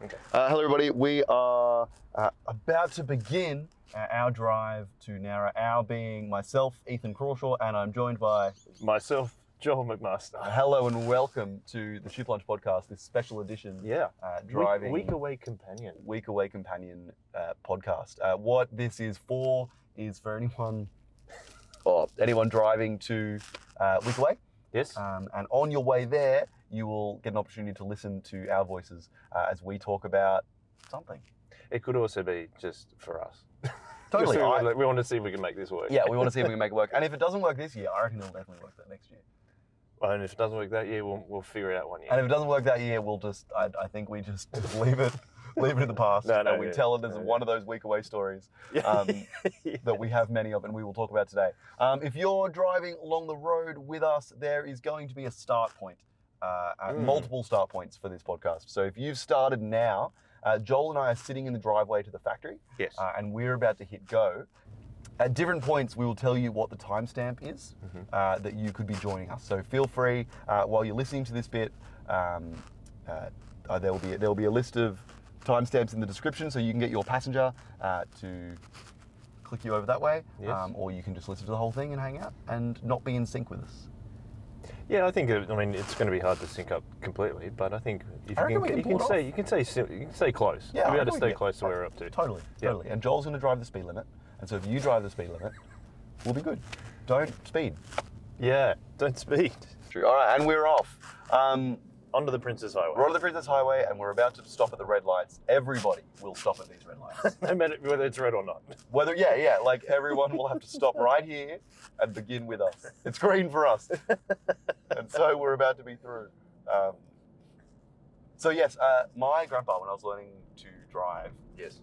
Okay. Hello, everybody. We are about to begin our drive to Nowra. Our being myself, Ethan Crawshaw, and I'm joined by Myself, Joel McMaster. hello and welcome to the Ship Lunch Podcast, this special edition. Driving Week Away Companion. Week Away Companion podcast. What this is for anyone driving to Week Away. Yes. And on your way there, you will get an opportunity to listen to our voices as we talk about something. It could also be just for us. Totally. We want to see if we can make this work. Yeah, we want to see if we can make it work. And if it doesn't work this year, I reckon it'll definitely work that next year. And if it doesn't work that year, we'll figure it out one year. And if it doesn't work that year, we'll just, I think we just leave it in the past. And we tell it as one of those Week Away stories that we have many of and we will talk about today. If you're driving along the road with us, there is going to be a start point, multiple start points for this podcast. So if you've started now, Joel and I are sitting in the driveway to the factory. Yes. And we're about to hit go. At different points, we will tell you what the timestamp is that you could be joining us. So feel free, while you're listening to this bit, there will be a list of timestamps in the description, so you can get your passenger to click you over that way, yes. Or you can just listen to the whole thing and hang out and not be in sync with us. Yeah, I think. It's going to be hard to sync up completely, but I think if you can stay close. Yeah, you'll be able to stay close to where we're up to. Totally. And Joel's going to drive the speed limit, and so if you drive the speed limit, we'll be good. Don't speed. Yeah, don't speed. True. All right, and we're off. Onto the Princess Highway. We're on the Princess Highway, and we're about to stop at the red lights. Everybody will stop at these red lights. No matter whether it's red or not. Like everyone will have to stop right here and begin with us. It's green for us. And so we're about to be through. My grandpa, when I was learning to drive, Yes.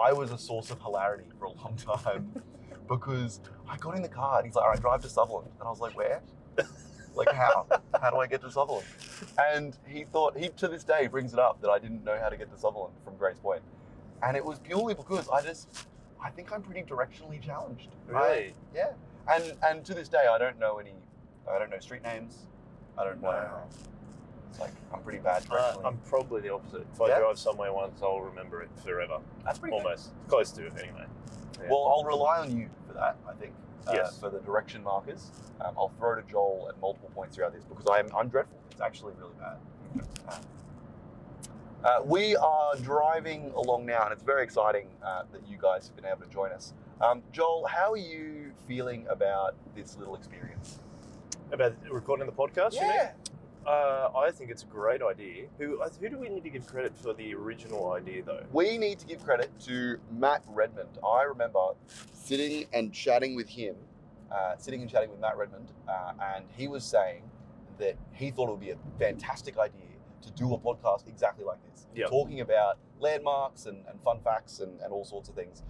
I was a source of hilarity for a long time because I got in the car and he's like, all right, drive to Sutherland. And I was like, where? Like, how? How do I get to Sutherland? And he to this day brings it up that I didn't know how to get to Sutherland from Grace Point. And it was purely because I think I'm pretty directionally challenged. Really? Yeah. And to this day, I don't know street names. I don't know. Wow. It's like, I'm pretty bad directionally. I'm probably the opposite. If I drive somewhere once, I'll remember it forever. That's pretty Almost. Close to it, anyway. Yeah. Well, I'll rely on you for that, I think. Yes. For the direction markers. I'll throw to Joel at multiple points throughout this because I'm dreadful. It's actually really bad. We are driving along now, and it's very exciting that you guys have been able to join us. Joel, how are you feeling about this little experience? About recording the podcast, you Yeah. mean? I think it's a great idea. Who do we need to give credit for the original idea, though? We need to give credit to Matt Redmond. I remember sitting and chatting with Matt Redmond, and he was saying that he thought it would be a fantastic idea to do a podcast exactly like this, talking about landmarks and fun facts and all sorts of things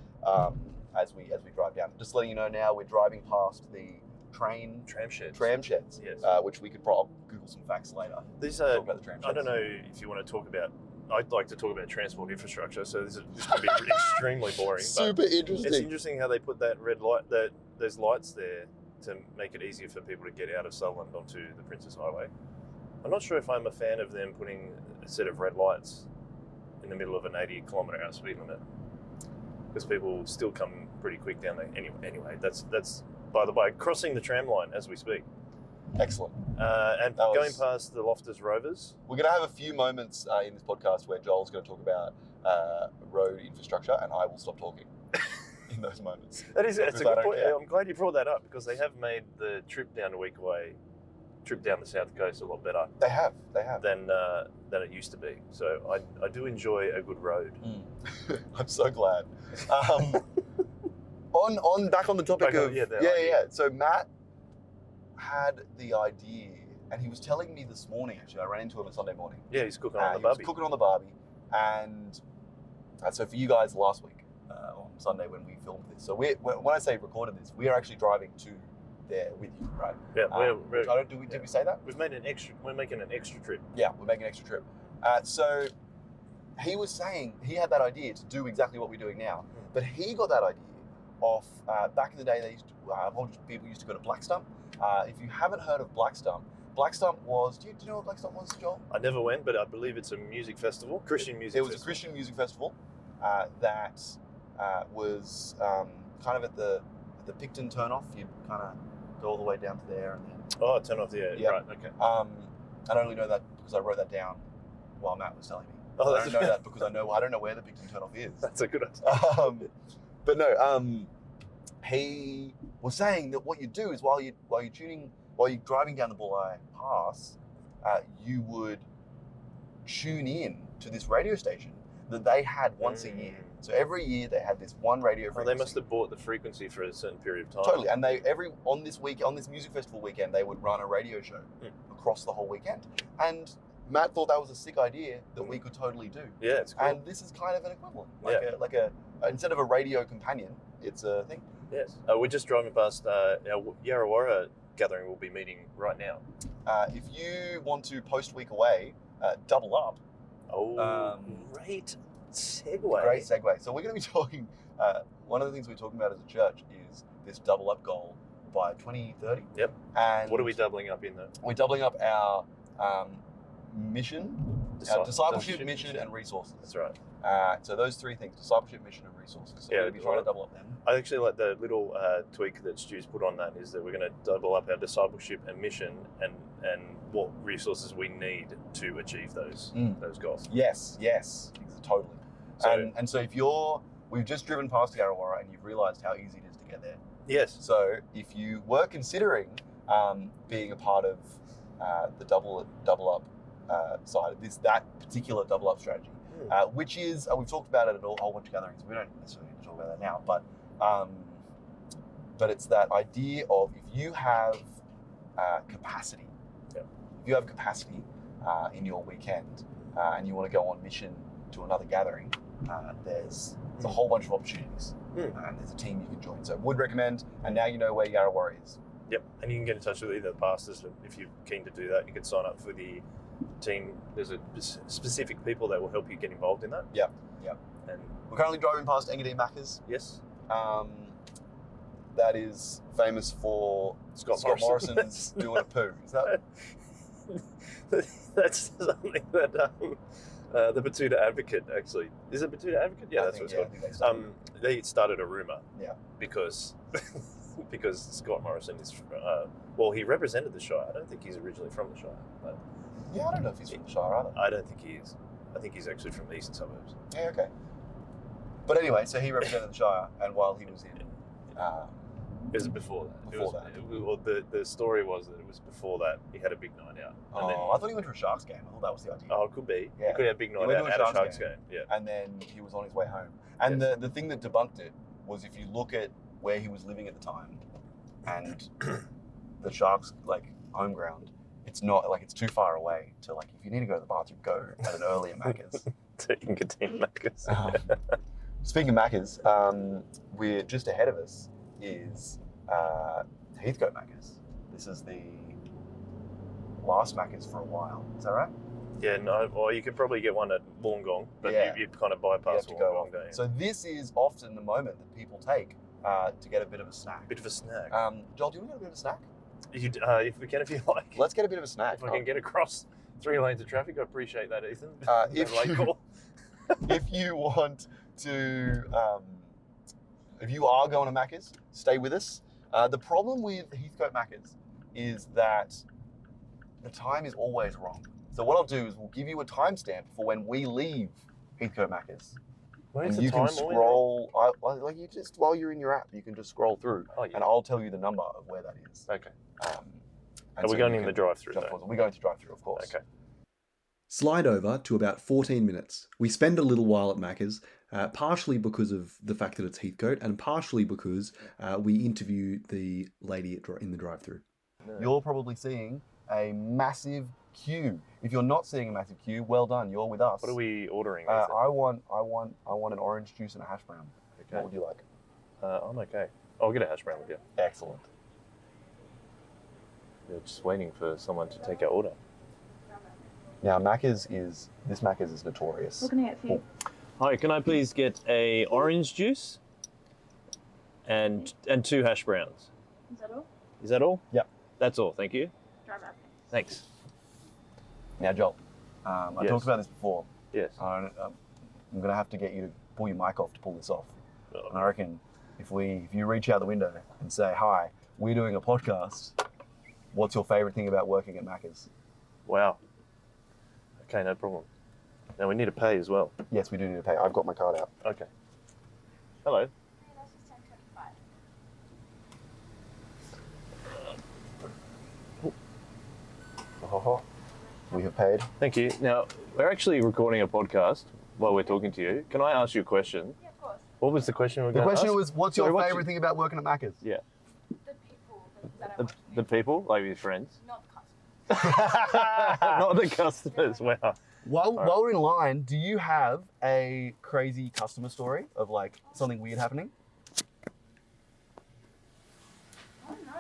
as we drive down. Just letting you know now, we're driving past the tram sheds, Yes. which we could probably Google some facts later. These talk about the tram sheds. I don't know if you want to talk about. I'd like to talk about transport infrastructure. So this could be extremely boring. Super interesting. It's interesting how they put that red light, those lights there to make it easier for people to get out of Sutherland onto the Princess Highway. I'm not sure if I'm a fan of them putting a set of red lights in the middle of an 80-kilometre-hour speed limit, because people still come pretty quick down there. Anyway, that's by the way, crossing the tram line as we speak. Excellent. And going past the Loftus Rovers. We're going to have a few moments in this podcast where Joel's going to talk about road infrastructure, and I will stop talking in those moments. That's a good point. I'm glad you brought that up, because they have made the trip down to Week Away, trip down the south coast, a lot better. They have. Than it used to be. So I do enjoy a good road. I'm so glad. Back on the topic of So Matt had the idea, and he was telling me this morning. Actually, I ran into him on Sunday morning. Yeah, he's cooking on the barbie. He was cooking on the barbie, and so for you guys last week on Sunday when we filmed this. So when I say recorded this, we are actually driving to there with you, right? Yeah, did we say that? We're making an extra trip. Yeah, we're making an extra trip. So he was saying he had that idea to do exactly what we're doing now, but he got that idea off back in the day. People used to go to Black Stump. If you haven't heard of Black Stump, Black Stump was. Do you know what Black Stump was, Joel? I never went, but I believe it's a music festival, Christian music. It was festival. a Christian music festival that was kind of at the Picton turnoff. You'd kind of go all the way down to there, and then. Oh, turn off the air. Yeah. Right. Okay. I only know that because I wrote that down while Matt was telling me. Oh, I don't know that because I don't know where the Picton turnoff is. That's a good idea. But no, he was saying that what you do is while you're driving down the Bulli Pass, you would tune in to this radio station that they had once a year. So every year they had this one radio frequency. They must have bought the frequency for a certain period of time. Totally, and they on this music festival weekend, they would run a radio show across the whole weekend. And Matt thought that was a sick idea that we could totally do. Yeah, it's cool. And this is kind of an equivalent, like a instead of a radio companion, it's a thing. Yes, we're just driving past our Yarrawarrah gathering. We'll be meeting right now. If you want to post week away, double up. Oh, great segue. Great segue. So we're going to be talking. One of the things we're talking about as a church is this double up goal by 2030. Yep. And what are we doubling up in though? We're doubling up our mission, our discipleship, mission, and resources. That's right. So those three things: discipleship, mission, and resources. So we're going to be trying to double up them. I actually like the little tweak that Stu's put on that is that we're going to double up our discipleship and mission and what resources we need to achieve those goals. Yes, totally. So, and so we've just driven past Yarrawarrah and you've realised how easy it is to get there. Yes. So if you were considering being a part of the double up side of that particular double up strategy, which is we've talked about it at a whole bunch of gatherings. We don't necessarily need to talk about that now, but it's that idea of if you have capacity, if you have capacity in your weekend and you want to go on mission to another gathering, there's a whole bunch of opportunities and there's a team you can join. So would recommend, and now you know where Yarrawarrah is. Yep, and you can get in touch with either the pastors if you're keen to do that. You can sign up for the team. There's a specific people that will help you get involved in that. Yeah. And we're currently driving past Engadine Macca's. Yes. That is famous for Scott Morrison's doing a poo. Is that? That's something that the Batuta Advocate actually is it Batuta Advocate? Yeah, that's what it's called. They started a rumor. Yeah. Because Scott Morrison is he represented the Shire. I don't think he's originally from the Shire. But yeah, I don't know if he's from the Shire either. I don't think he is. I think he's actually from the eastern suburbs. Yeah, okay. But anyway, so he represented the Shire, and while he was in, it was before that. Before that. The story was that it was before that he had a big night out. And then, I thought he went to a Sharks game. I thought that was the idea. Oh, it could be. Yeah. He could have a big night out at a Sharks game. Yeah. And then he was on his way home. And the thing that debunked it was if you look at where he was living at the time, and the Sharks home ground, it's not it's too far away to if you need to go to the bathroom, go at an earlier Macca's. To Engadine Macca's. Speaking of Macca's, we're just ahead of us is Heathcote Macca's. This is the last Macca's for a while. Is that right? Yeah, no. Or you could probably get one at Wollongong, but you kind of bypass Wollongong, don't you? So this is often the moment that people take to get a bit of a snack. Bit of a snack. Joel, do you want to get a bit of a snack? If we can, if you like. Let's get a bit of a snack. If I can get across 3 lanes of traffic, I appreciate that, Ethan. If you want to, if you are going to Macca's, stay with us. The problem with Heathcote Macca's is that the time is always wrong. So what I'll do is we'll give you a timestamp for when we leave Heathcote Macca's. And you can scroll, while you're in your app, you can just scroll through, and I'll tell you the number of where that is. Okay. Are we going in the drive-through? We're going to drive-through, of course. Okay. Slide over to about 14 minutes. We spend a little while at Macca's, partially because of the fact that it's Heathcote, and partially because we interview the lady in the drive-through. No. You're probably seeing a massive queue. If you're not seeing a massive queue, well done. You're with us. What are we ordering? I want an orange juice and a hash brown. Okay. What would you like? I'm okay. I'll get a hash brown with you. Excellent. We're just waiting for someone to take our order. Now, Macca's is notorious. What can I get for you? Hi, can I please get a orange juice and 2 hash browns? Is that all? Is that all? Yep. That's all, thank you. Drive up. Thanks. Now, Joel, I Yes. talked about this before. Yes. I'm going to have to get you to pull your mic off to pull this off. And I reckon if you reach out the window and say, hi, we're doing a podcast, what's your favourite thing about working at Macca's? Wow. Okay, no problem. Now we need to pay as well. Yes, we do need to pay. I've got my card out. Okay. Hello. That's just 10.25. Oh, we have paid. Thank you. Now, we're actually recording a podcast while we're talking to you. Can I ask you a question? Yeah, of course. What was the question we were The going to question ask? was, what's Sorry, your what's favourite thing about working at Macca's? Yeah. The people that are The watching it, people, like your friends? not the customers. Not the customers. Wow. While we're in line, do you have a crazy customer story of like something weird happening? I don't know.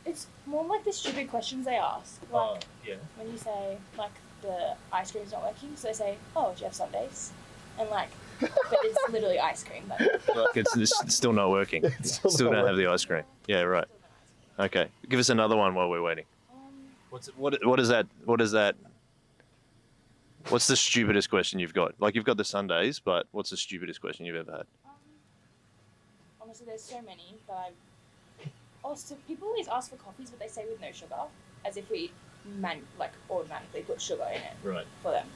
It's more like the stupid questions they ask. Like yeah. when you say like the ice cream's not working, so they say, "Oh, do you have sundaes?" And like, but it's literally ice cream. But Like it's still not working. It's Still not don't have the ice cream. Yeah, right. Okay. Give us another one while we're waiting. What is that? What's the stupidest question you've got? Like you've got the Sundays, but what's the stupidest question you've ever had? Honestly, there's so many that I've. Oh, so people always ask for coffees, but they say with no sugar, as if we automatically put sugar in it Right. for them.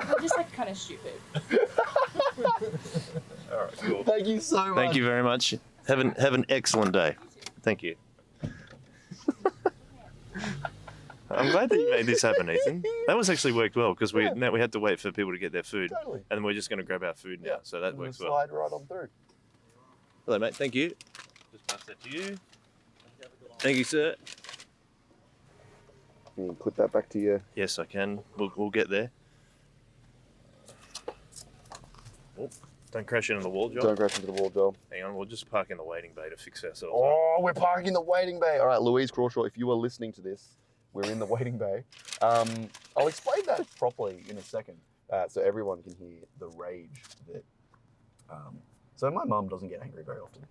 We're just like kind of stupid. All right. Cool. Thank you so much. Thank you very much. Have an excellent day. Thank you. I'm glad that you made this happen, Ethan. That was actually worked well because we had to wait for people to get their food, Totally. and we're just going to grab our food now. So that We'll works well. slide right on through. Hello, mate. Thank you. Just pass that to you. Thank you, sir. Can you put that back to you? Yes, I can. We'll get there. Oh, don't crash into the wall, John. Don't crash into the wall, Joel. Hang on, we'll just park in the waiting bay to fix ourselves. Oh, we're parking in the waiting bay. All right, Louise Crawshaw, if you are listening to this, we're in the waiting bay. I'll explain that properly in a second, so everyone can hear the rage that. So my mum doesn't get angry very often.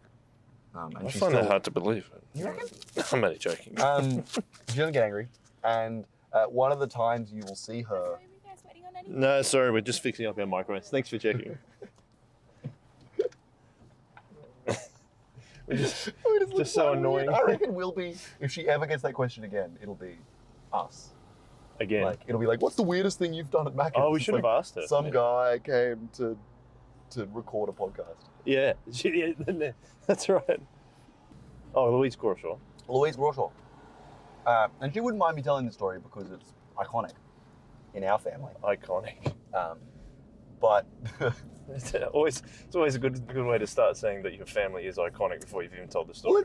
And I she's find that still- hard to believe. You reckon? I'm only joking. She doesn't get angry, and one of the times you will see her. Are you guys waiting on anything? No, sorry, we're just fixing up our microphones. Thanks for checking. We're just Just so annoying. I reckon we'll be, if she ever gets that question again, it'll be us. again. Like it'll be like, what's the weirdest thing you've done at Macca's? Oh, we It's should have like, asked her. Some guy came to record a podcast. Yeah, that's right. Oh, Louise Crawshaw. Louise Crawshaw. And she wouldn't mind me telling the story because it's iconic in our family. Iconic. But It's always a good way to start saying that your family is iconic before you've even told the story. well,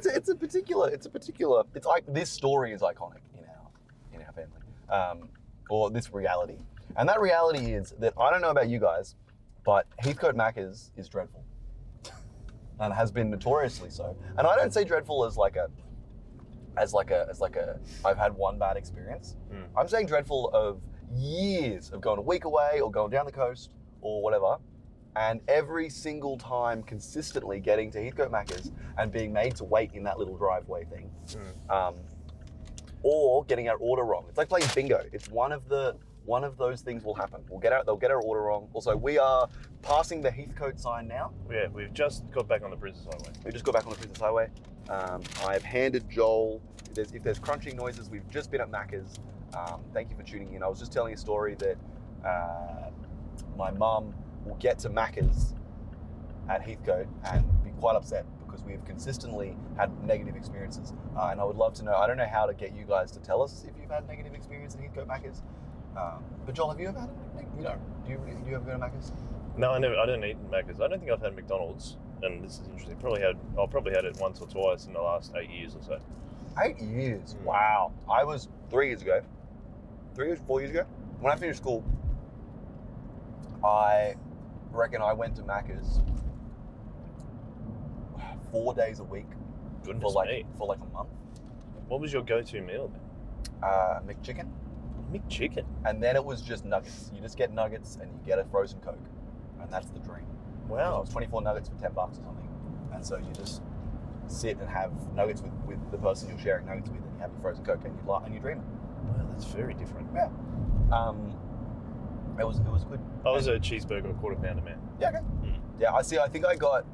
it's like this story is iconic in our family, or this reality. And that reality is that I don't know about you guys, but Heathcote Macca's is dreadful, and has been notoriously so. And I don't say dreadful as like a I've had one bad experience. Mm. I'm saying dreadful of years of going a week away or going down the coast or whatever. And every single time consistently getting to Heathcote Macca's and being made to wait in that little driveway thing. Or getting our order wrong. It's like playing bingo. It's one of those things will happen. They'll get our order wrong. Also, we are passing the Heathcote sign now. Yeah, we've just got back on the Princess Highway. We just got back on the Princess Highway. I've handed Joel, if there's crunching noises, we've just been at Macca's. Thank you for tuning in. I was just telling a story that my mum will get to Macca's at Heathcote and be quite upset because we've consistently had negative experiences. And I would love to know, I don't know how to get you guys to tell us if you've had negative experience at Heathcote Macca's. But Joel, have you ever had you know, do you ever go to Macca's? No, I don't eat Macca's. I don't think I've had McDonald's, and this is interesting. I'll probably had it once or twice in the last 8 years or so. 8 years? Wow. I was 3 years ago. 4 years ago? When I finished school, I reckon I went to Macca's 4 days a week Goodness me. for like a month. What was your go-to meal then? McChicken. McChicken. And then it was just nuggets. You just get nuggets and you get a frozen Coke. And that's the dream. It Wow. was 24 nuggets for $10 or something. And so you just sit and have nuggets with the person you're sharing nuggets with, and you have your frozen Coke and you dream it. Wow, that's very different. It was good. I was a cheeseburger, quarter pounder man. Yeah, okay. Mm. Yeah, I see. I think I got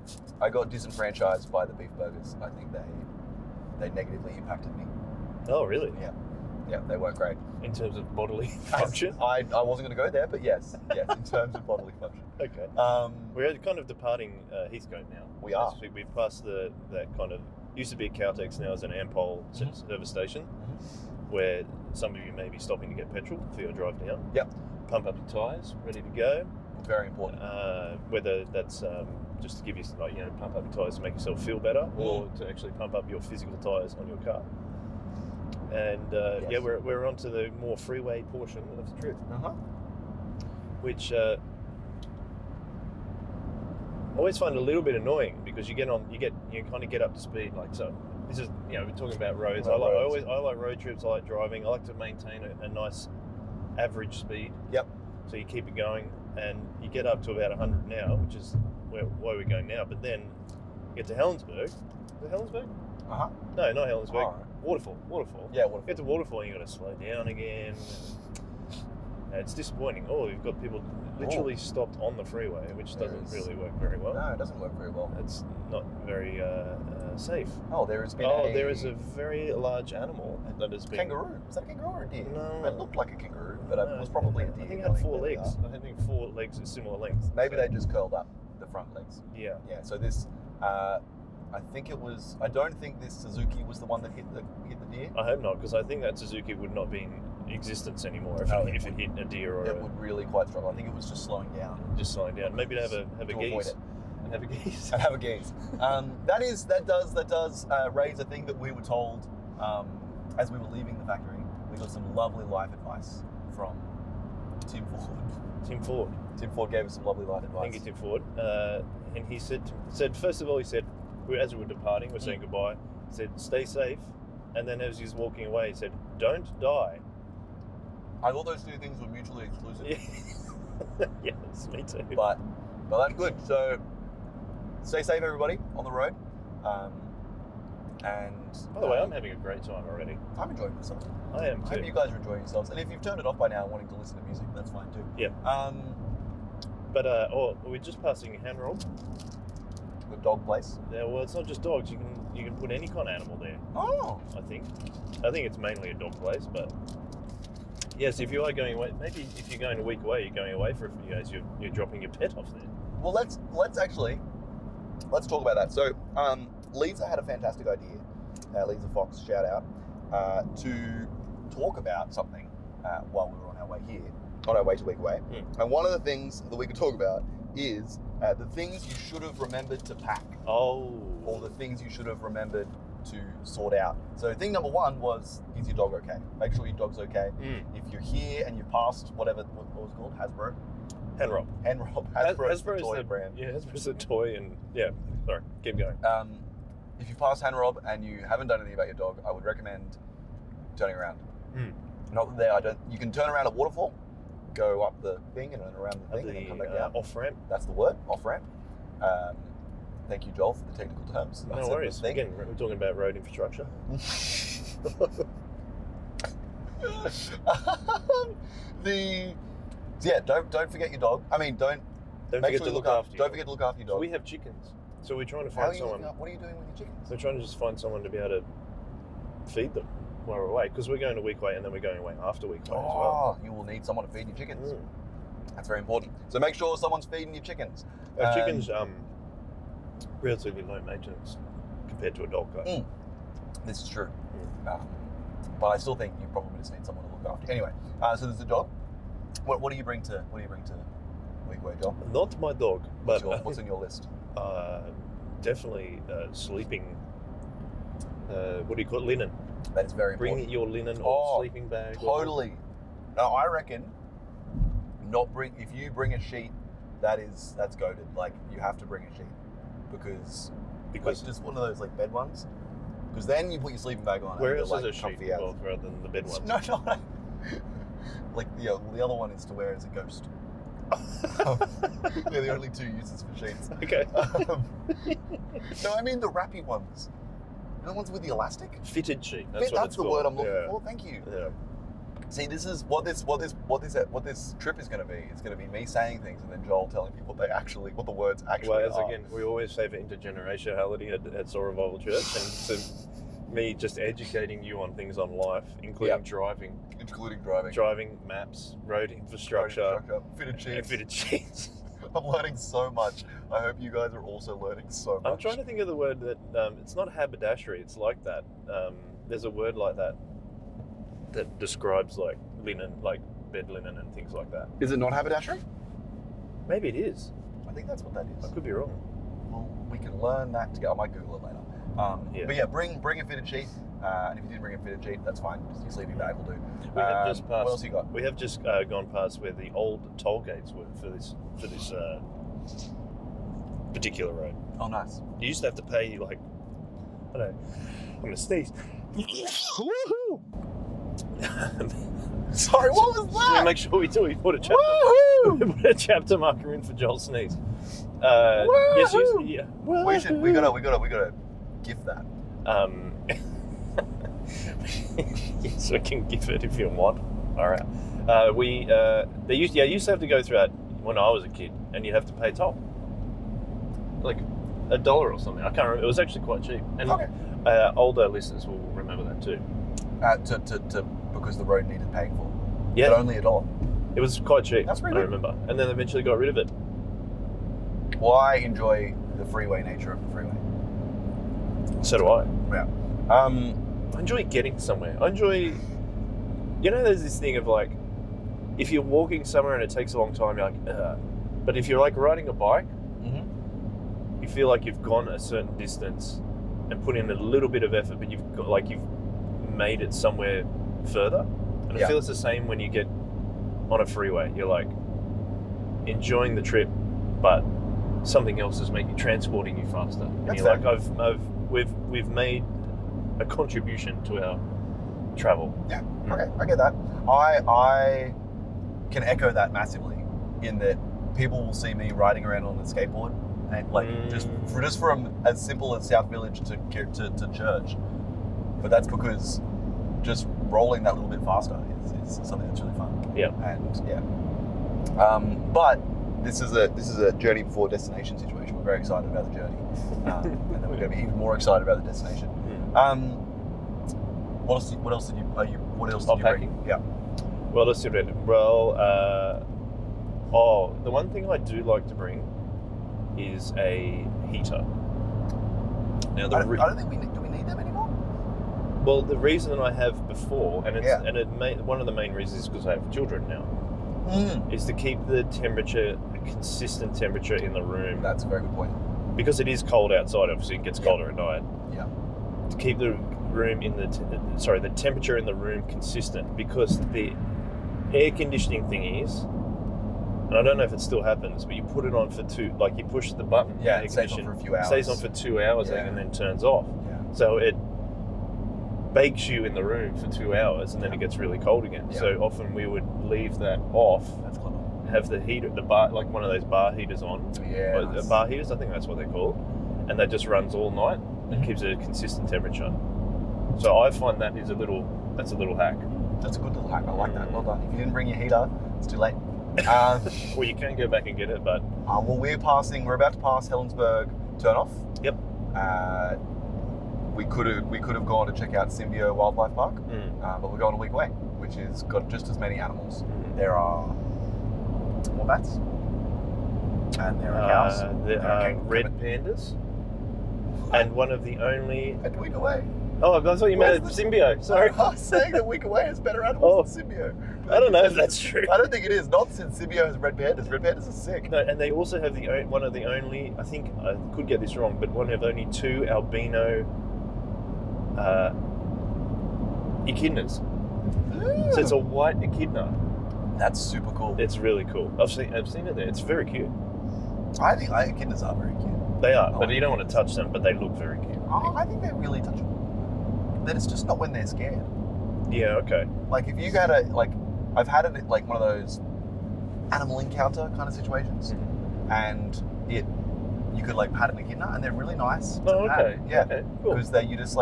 disenfranchised by the beef burgers. I think they negatively impacted me. Oh, really? Yeah, they weren't great. In terms of bodily function? I wasn't going to go there, but yes, in terms of bodily function. Okay. Um, We're kind of departing Heathcote now. We are. We've passed that kind of, used to be a Caltex, now is an Ampol service station, where some of you may be stopping to get petrol for your drive down. Yep. Pump up your tyres, ready to go. Very important. Whether that's just to give you, pump up your tyres to make yourself feel better, or to actually pump up your physical tyres on your car. And Yes. we're onto the more freeway portion of the trip, which I always find a little bit annoying because you kind of get up to speed. Like, so this is, we're talking about roads. I like road trips. I like driving. I like to maintain a nice average speed. Yep. So you keep it going, and you get up to about 100 now, which is where we're going now. But then you get to Helensburgh. Is it Helensburgh? No, not Helensburgh. All right. Waterfall. Yeah, Waterfall. Get to Waterfall, and you got to slow down again. And it's disappointing. Oh, you've got people literally stopped on the freeway, which doesn't really work very well. No, it doesn't work very well. It's not very safe. Oh, there has been there is a very large animal that has been... kangaroo. Was that a kangaroo or a deer? No. It looked like a kangaroo, but it was probably a deer. I think it had 4 legs. I think 4 legs is similar length. Maybe So, they just curled up the front legs. Yeah. Yeah. So this, I think it was. I don't think this Suzuki was the one that hit the deer. I hope not, because I think that Suzuki would not be in existence anymore if it hit a deer or It would really quite struggle. I think it was just slowing down. just slowing down. Maybe to have a To avoid geese. it. And have a geese. And have a gaze. That does raise a thing that we were told as we were leaving the factory. We got some lovely life advice from Tim Ford. Tim Ford. Tim Ford gave us some lovely life advice. Thank you, Tim Ford. And he said, first of all, he said, as we were departing, we're saying goodbye, he said, stay safe. And then as he was walking away, he said, don't die. I thought those two things were mutually exclusive. Yes, me too. But that's good. So stay safe, everybody, on the road. And By the way, I'm having a great time already. I'm enjoying myself. I am I too. hope you guys are enjoying yourselves. And if you've turned it off by now and wanting to listen to music, that's fine too. Yeah. But we're just passing Hanrob. The dog place. Yeah, well, it's not just dogs. You can put any kind of animal there. Oh. I think it's mainly a dog place, but yes, if you are going away, maybe if you're going a week away, you're going away for a few days, you're dropping your pet off there. Well, let's talk about that. So, Lisa had a fantastic idea. Lisa Fox, shout out, to talk about something while we were on our way here, on our way to Week Away. And one of the things that we could talk about is the things you should have remembered to pack, Oh. or the things you should have remembered to sort out. So thing number 1 was, is your dog okay? Make sure your dog's okay. If you're here and you've passed what was it called? Hasbro? Hanrob. Hasbro's the toy the brand. Yeah, Hasbro's a toy, and yeah. Sorry, keep going. If you pass Hanrob and you haven't done anything about your dog, I would recommend turning around. Not that you can turn around at Waterfall, go up the thing and then around the thing and then come back down. Off ramp. That's the word, off ramp. Thank you, Joel, for the technical terms. No That's worries. the thing. Again, we're talking about road infrastructure. Don't forget your dog. I mean, don't Don't make forget sure to you look after. Don't forget to look after your So dog. we have chickens, so we're trying to How are find you someone. looking up? What are you doing with your chickens? We're trying to just find someone to be able to feed them while we're away, because we're going to Week Away and then we're going away after Week Away as well. You will need someone to feed your chickens. That's very important. So make sure someone's feeding your chickens. Our chickens, relatively low maintenance compared to a dog, though. This is true. But I still think you probably just need someone to look after. Anyway, so there's a dog. What do you bring to Week Away, Joel? Not my dog, but What's on your list? definitely sleeping. What do you call it? Linen. That is very important. Bring your linen or sleeping bag. Totally. Now I reckon if you bring a sheet, that's goated. Like, you have to bring a sheet because just one of those like bed ones. Because then you put your sleeping bag on. Where and else you're, is like, a sheet comfy as. involved rather than the bed ones? No. Like the other one is to wear as a ghost. They're the only 2 uses for sheets. Okay. No, I mean the wrappy ones. The ones with the elastic. Fitted sheet. That's That's the what it's word called. I'm looking for. Thank you. Yeah. See, this is what this trip is going to be. It's going to be me saying things and then Joel telling me what the words actually Well, as are. again, we always favour intergenerationality at Soul Revival Church, and to me just educating you on things on life, including driving, driving, maps, road infrastructure, fitted sheets. and fitted sheets. I'm learning so much. I hope you guys are also learning so much. I'm trying to think of the word that it's not haberdashery. It's like that. There's a word like that describes like linen, like bed linen and things like that. Is it not haberdashery? Maybe it is. I think that's what that is. I could be wrong. Well, we can learn that together. I might Google it later. Yeah. But yeah, bring a fitted sheet. And if you didn't bring a fitted sheet, that's fine. Just your sleeping bag will do. We have just passed. What else you got? We have just gone past where the old toll gates were for this particular road. Oh, nice. You used to have to pay like, I don't know, I'm gonna sneeze. Woohoo! Sorry, what was Just want to that? make sure we put a chapter, Woohoo! we put a chapter marker in for Joel's sneeze. Yes, Woohoo! yeah. We gotta gift that. Yes, we can give it if you want. All right. They used to have to go through that when I was a kid, and you'd have to pay toll, like $1 or something. I can't remember. It was actually quite cheap, and Okay. Older listeners will remember that too. Because the road needed paying for. Yeah, But only $1. it was quite cheap. That's I pretty good. remember, and then eventually got rid of it. Well, I enjoy the freeway nature of the freeway. So do I. Yeah. I enjoy getting somewhere. I enjoy, there's this thing of like, if you're walking somewhere and it takes a long time, you're like, ugh. But if you're like riding a bike, Mm-hmm. you feel like you've gone a certain distance and put in a little bit of effort, but you've made it somewhere further. And I Yeah. feel it's the same when you get on a freeway. You're like enjoying the trip, but something else is transporting you faster. And That's you're fair. like, we've made a contribution to our travel. Yeah, okay, I get that. I can echo that massively in that people will see me riding around on a skateboard and like just from as simple as South Village to church. But that's because just rolling that little bit faster is something that's really fun. Yeah. And yeah. But this is a journey before destination situation. We're very excited about the journey. And then we're going to be even more excited about the destination. What else did you Unpacking? bring? Yeah. Well, let's see. Well, the one thing I do like to bring is a heater. Now, I don't think do we need them anymore? well, the reason that I have before, and it's Yeah. one of the main reasons is because I have children now, is to keep the temperature, a consistent temperature in the room, That's a very good point. because it is cold outside. Obviously, it gets colder at night. Yeah. To keep the room the temperature in the room consistent, because the air conditioning thingies, and I don't know if it still happens, but you put it on for you push the button, Yeah, air it stays on condition for a few hours. stays on for 2 hours Yeah. and then turns off. Yeah. So it bakes you in the room for 2 hours, and then it gets really cold again. Yeah. So often we would leave that off, That's clever. have the heater, the bar, like one of those bar heaters on. Yeah. Or nice. bar heaters, I think that's what they're called, and that just runs all night and Mhm. keeps a consistent temperature. So I find that's a little hack. That's a good little hack. I like that. Well done. If you didn't bring your heater, it's too late. Well, you can go back and get it, but Well, we're about to pass Helensburgh turnoff. Yep. We could have gone to check out Symbio Wildlife Park, but we're going a week away, which has got just as many animals. There are wombats, and there are cows. there are red pandas, and one of the only. A week away. Oh, I thought you meant Where's Symbio. Sorry. I was saying that week away has better animals than Symbio. I don't know if that's true. I don't think it is. Not since Symbio has red pandas. Red pandas are sick. No, and they also have one of the only. I think I could get this wrong, but one of only 2 albino echidnas. So it's a white echidna. That's super cool. It's really cool. I've seen it there. It's very cute. I think echidnas are very cute. They are, Oh, but you don't want to touch them. But they look very cute. Oh, I think they're really touchable. Then it's just not when they're scared. Yeah. Okay. Like if you go to I've had it like one of those animal encounter kind of situations, and you could like pat an echidna, and they're really nice. to Oh, pat. okay. Yeah. Okay. Cool. Because you just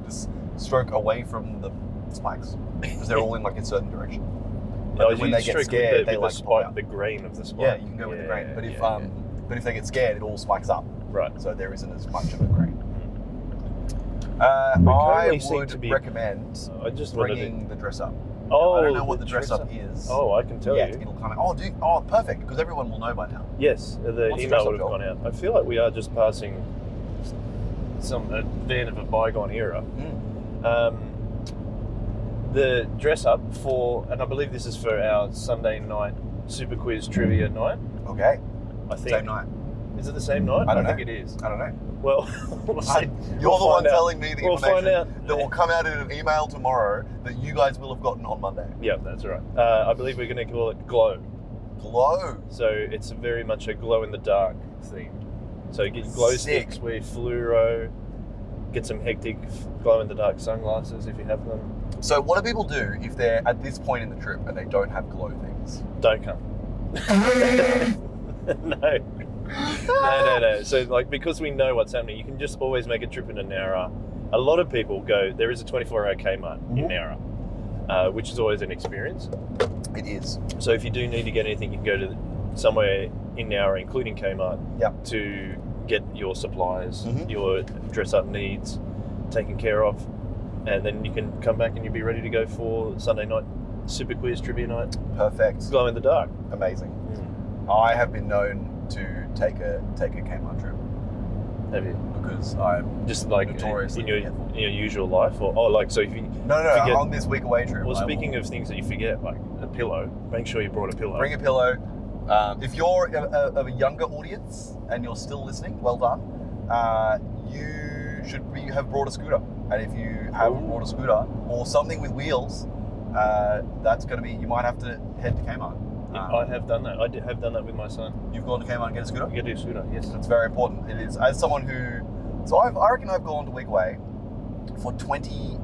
just stroke away from the spikes because they're all in like a certain direction. No, But when you they get stroke scared, with they the like spike, pop out. the grain of the spike. Yeah, you can go with the grain. But if they get scared, it all spikes up. right. So there isn't as much of a grain. We I currently seem would to be- recommend I just wanted to. bringing the dress up. Oh, I don't know what the dress up is. Oh, I can tell yet. you. It'll come out. Oh, perfect, because everyone will know by now. Yes, the What's the email dress-up, would have Joel? gone out. I feel like we are just passing a van of a bygone era. The dress up for, and I believe this is for our Sunday night Super Quiz Trivia night. Okay, I think. same night. Is it the same night? I don't think know. it is. I don't know. Well, we'll see. You're We'll the one find out. telling me the We'll find information out. that will come out in an email tomorrow that you guys will have gotten on Monday. Yeah, that's right. I believe we're going to call it Glow. Glow. So it's very much a glow in the dark theme. So get glow Sick. sticks, wear fluoro, get some hectic glow in the dark sunglasses if you have them. So what do people do if they're at this point in the trip and they don't have glow things? Don't come. No. No. So like because we know what's happening, you can just always make a trip into Nowra. A lot of people go. There is a 24-hour Kmart in Nowra, which is always an experience. It is. So if you do need to get anything, you can go to somewhere in Nowra, including Kmart, Yep. to get your supplies, Mhm. your dress-up needs taken care of, and then you can come back and you'll be ready to go for Sunday night Super Quiz Trivia night. Perfect. Glow in the dark. Amazing. I have been known to take a Kmart trip Have you? because I'm Just like Notoriously in your forgetful. usual life, or like so if you. no Forget- on this week away trip. Well, I speaking will of things that you forget, like a pillow, make sure you brought a pillow. bring a pillow. If you're of a younger audience and you're still listening, well done. You should have brought a scooter, and if you haven't Ooh. brought a scooter or something with wheels, that's going to be. You might have to head to Kmart. I have done that. Have done that with my son. You've gone to Kmart and get a scooter. You get a scooter, yes. It's very important. It is. As someone who, so I reckon I've gone to Weekaway for 20.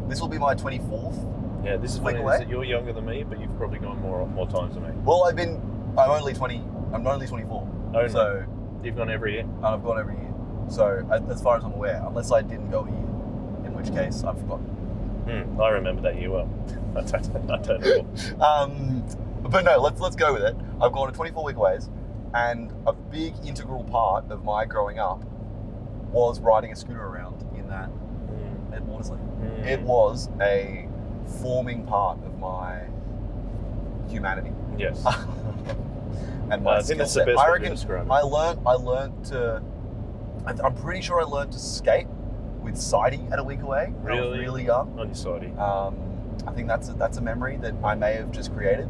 This will be my 24th. Yeah, this is funny. Weekaway? Is that you're younger than me, but you've probably gone more times than me. Well, I'm only 20. I'm only 24. Only. So You've gone every year. and I've gone every year. So as far as I'm aware, unless I didn't go a year, in which case I've forgotten. I remember that year well. I don't know. But no, let's go with it. I've gone to 24 Weekaways, and a big integral part of my growing up was riding a scooter around in that at Watersley. It was a forming part of my humanity Yes. and my I think skill that's the set. best I way to reckon describe it. I learned to. I'm pretty sure I learned to skate with Sidey at a week away. When I was Really? really young. On your sidey. I think that's a memory that I may have just created,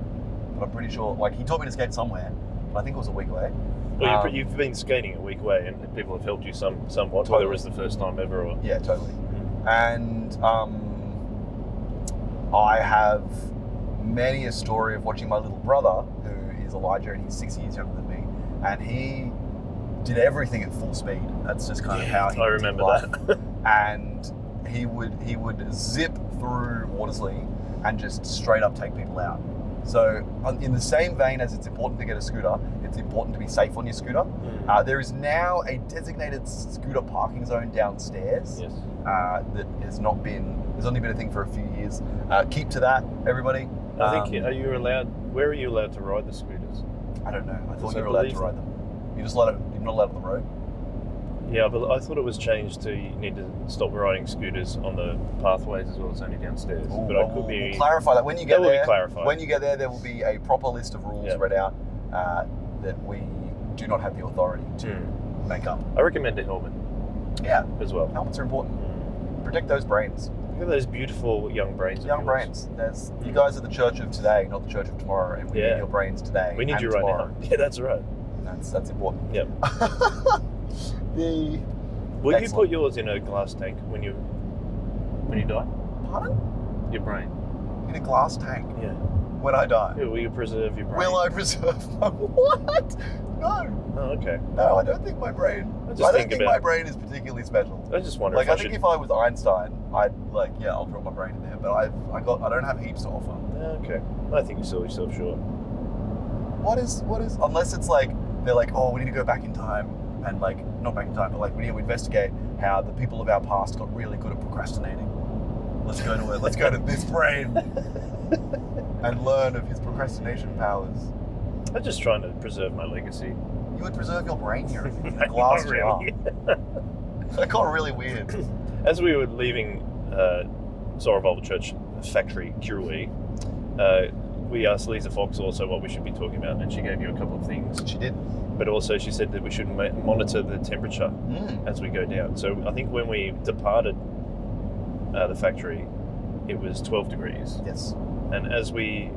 but I'm pretty sure. Like he taught me to skate somewhere, but I think it was a week away. Well, you've been skating a week away, and people have helped you somewhat, whether Totally. it was the first time ever or. Yeah, totally. And I have many a story of watching my little brother, who is Elijah, and he's 6 years younger than me, and he did everything at full speed. That's just kind of how he I did remember life. that. And he would zip through Watersley and just straight up take people out. So in the same vein as it's important to get a scooter, it's important to be safe on your scooter. There is now a designated scooter parking zone downstairs Yes. that has not been, there's only been a thing for a few years. Keep to that, everybody. I think. Are you allowed? Where are you allowed to ride the scooters? I don't know. I thought So you were allowed to believe- ride them. You're not allowed on the road. Yeah, but I thought it was changed to you need to stop riding scooters on the pathways as well as only downstairs. Ooh, but I we'll could be. clarify that when you get That will be there. clarified. When you get there will be a proper list of rules Yeah. read out that we do not have the authority to make up. I recommend a helmet Yeah, as well. helmets are important. Protect those brains. Look at those beautiful young brains. of Young yours. brains. You guys are the church of today, not the church of tomorrow, and we Yeah. need your brains today. We need and you right tomorrow. now. Yeah, that's right. That's important. Yep. The Will you Excellent. put yours in a glass tank when you die? pardon? Your brain. In a glass tank Yeah. when I die. Yeah, will you preserve your brain? Will I preserve my what? No. Oh, okay. No, I don't think my brain. I I just don't think think about- my brain is particularly special. I just wonder Like if I I think should. if I was Einstein, I'd I'll drop my brain in there. But I don't have heaps to offer. Okay. I think you sell yourself short. What is unless it's like they're like, oh, we need to go back in time and not back in time, but we need to investigate how the people of our past got really good at procrastinating. Let's go to it. Let's go to this brain and learn of his procrastination powers. I'm just trying to preserve my legacy. You would preserve your brain here in a glass Not jar. really. That got really weird. As we were leaving Zora Volvo Church factory, Kirui, we asked Lisa Fox also what we should be talking about, and she gave you a couple of things. She did. But also she said that we should monitor the temperature as we go down. So I think when we departed the factory, it was 12 degrees. Yes. And as we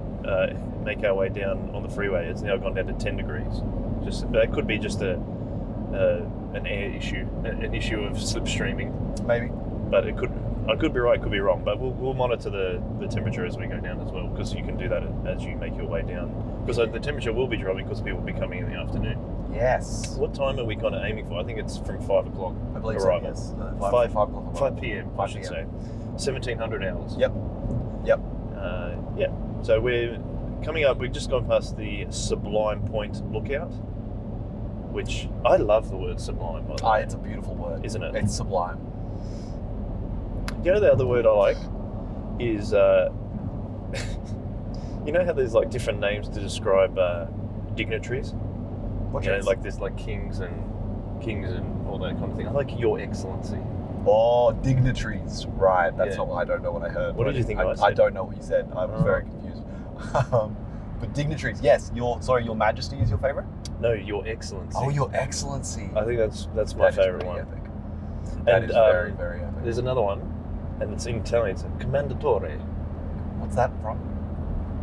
make our way down on the freeway, it's now gone down to 10 degrees. That could be just an air issue, an issue of slipstreaming. Maybe. But I could be right, could be wrong. But we'll monitor the temperature as we go down as well, because you can do that as you make your way down. Because the temperature will be dropping because people will be coming in the afternoon. Yes. What time are we kind of aiming for? I think it's from 5 o'clock. I believe arrival. so, yes. 5 o'clock. 5 p.m. I 5 should p.m. say. 1700 hours. Yep. Yeah. So we're coming up. We've just gone past the Sublime Point Lookout, which I love the word sublime. By the way. It's a beautiful word. Isn't it? It's sublime. You know the other word I like is you know how there's like different names to describe dignitaries. What You know, is? like there's like kings and all that kind of thing. I like Your Excellency. Oh, dignitaries. Right. That's Yeah. not what I don't know what I heard. What did you think I I said? don't know what you said. I was Oh. very confused. But dignitaries, yes. Your Majesty is your favorite? No, Your Excellency. Oh, Your Excellency. I think that's my That is favorite pretty one. Epic. That And is very, very epic. there's another one, and it's in Italian. It's Commendatore. What's that from?